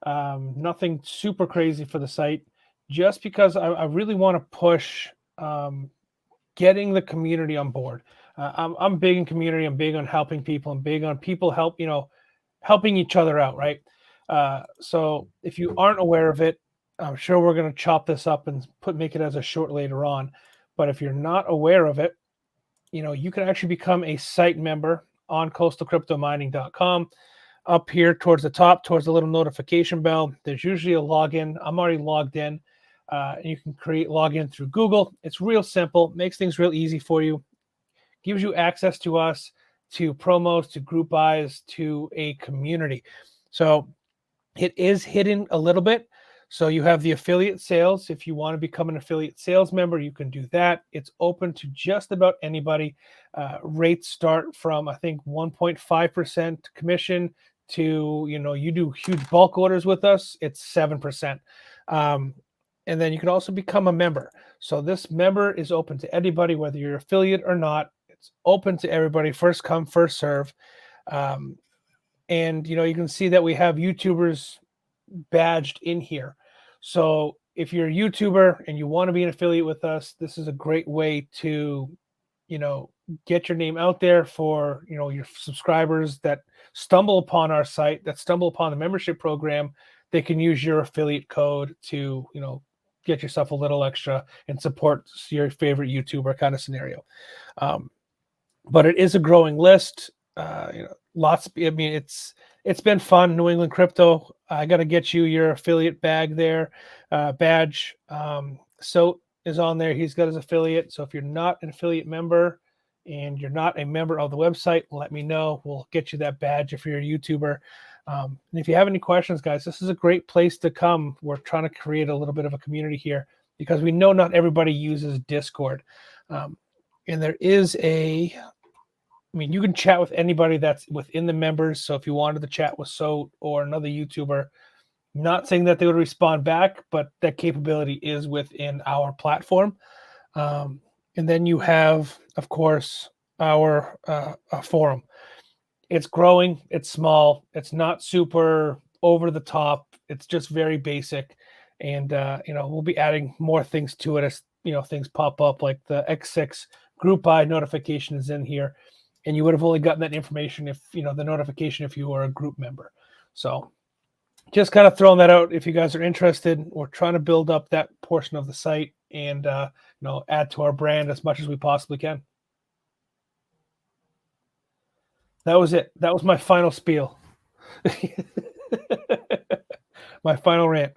A: Nothing super crazy for the site, just because I really want to push getting the community on board. I'm big in community. I'm big on helping people. I'm big on people helping each other out, right? So if you aren't aware of it, I'm sure we're going to chop this up and make it as a short later on. But if you're not aware of it, you can actually become a site member on coastalcryptomining.com. Up here towards the top, towards the little notification bell, there's usually a login. I'm already logged in. And you can login through Google. It's real simple, makes things real easy for you, gives you access to us, to promos, to group buys, to a community. So it is hidden a little bit. So you have the affiliate sales. If you want to become an affiliate sales member, you can do that. It's open to just about anybody. Rates start from, I think, 1.5% commission to, you do huge bulk orders with us, it's 7%. And then you can also become a member. So this member is open to anybody, whether you're affiliate or not. It's open to everybody, first come, first serve. And, you can see that we have YouTubers badged in here. So if you're a YouTuber and you want to be an affiliate with us, this is a great way to get your name out there for, your subscribers that stumble upon our site, that stumble upon the membership program. They can use your affiliate code to, get yourself a little extra and support your favorite YouTuber kind of scenario. But it is a growing list. It's been fun. New England Crypto. I got to get you your affiliate badge. So is on there. He's got his affiliate. So if you're not an affiliate member and you're not a member of the website, let me know. We'll get you that badge if you're a YouTuber. And if you have any questions, guys, this is a great place to come. We're trying to create a little bit of a community here because we know not everybody uses Discord. And there is you can chat with anybody that's within the members. So if you wanted to chat with Soat or another YouTuber, not saying that they would respond back, but that capability is within our platform. And then you have, of course, our forum. It's growing. It's small. It's not super over the top. It's just very basic. And, we'll be adding more things to it as, things pop up, like the X6 group buy notification is in here. And you would have only gotten that information if, the notification if you were a group member. So just kind of throwing that out if you guys are interested. We're trying to build up that portion of the site and, add to our brand as much as we possibly can. That was it. That was my final spiel. My final rant.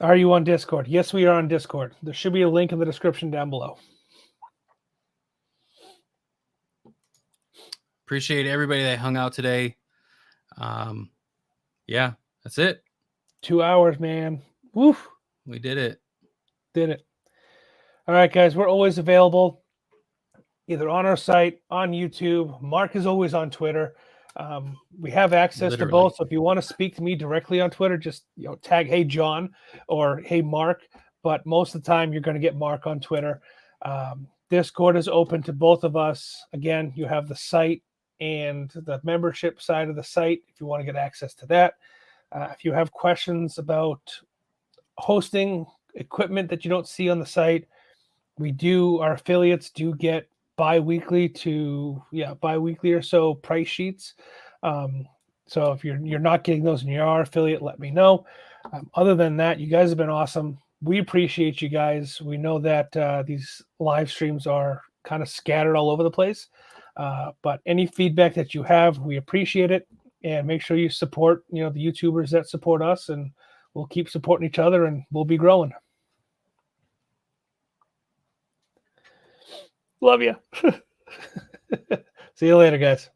A: Are you on Discord? Yes, we are on Discord. There should be a link in the description down below.
B: Appreciate everybody that hung out today. Yeah, that's it.
A: 2 hours, man. Woof.
B: We did it.
A: Did it. All right, guys. We're always available either on our site, on YouTube. Mark is always on Twitter. We have access to both. So if you want to speak to me directly on Twitter, just tag "Hey John" or "Hey Mark." But most of the time, you're going to get Mark on Twitter. Discord is open to both of us. Again, you have the site and the membership side of the site if you want to get access to that. If you have questions about hosting equipment that you don't see on the site, our affiliates do get bi-weekly or so price sheets. So if you're not getting those in your affiliate, let me know. Other than that, you guys have been awesome. We appreciate you guys. We know that these live streams are kind of scattered all over the place. But any feedback that you have, we appreciate it. And make sure you support, the YouTubers that support us, and we'll keep supporting each other and we'll be growing. Love you. See you later, guys.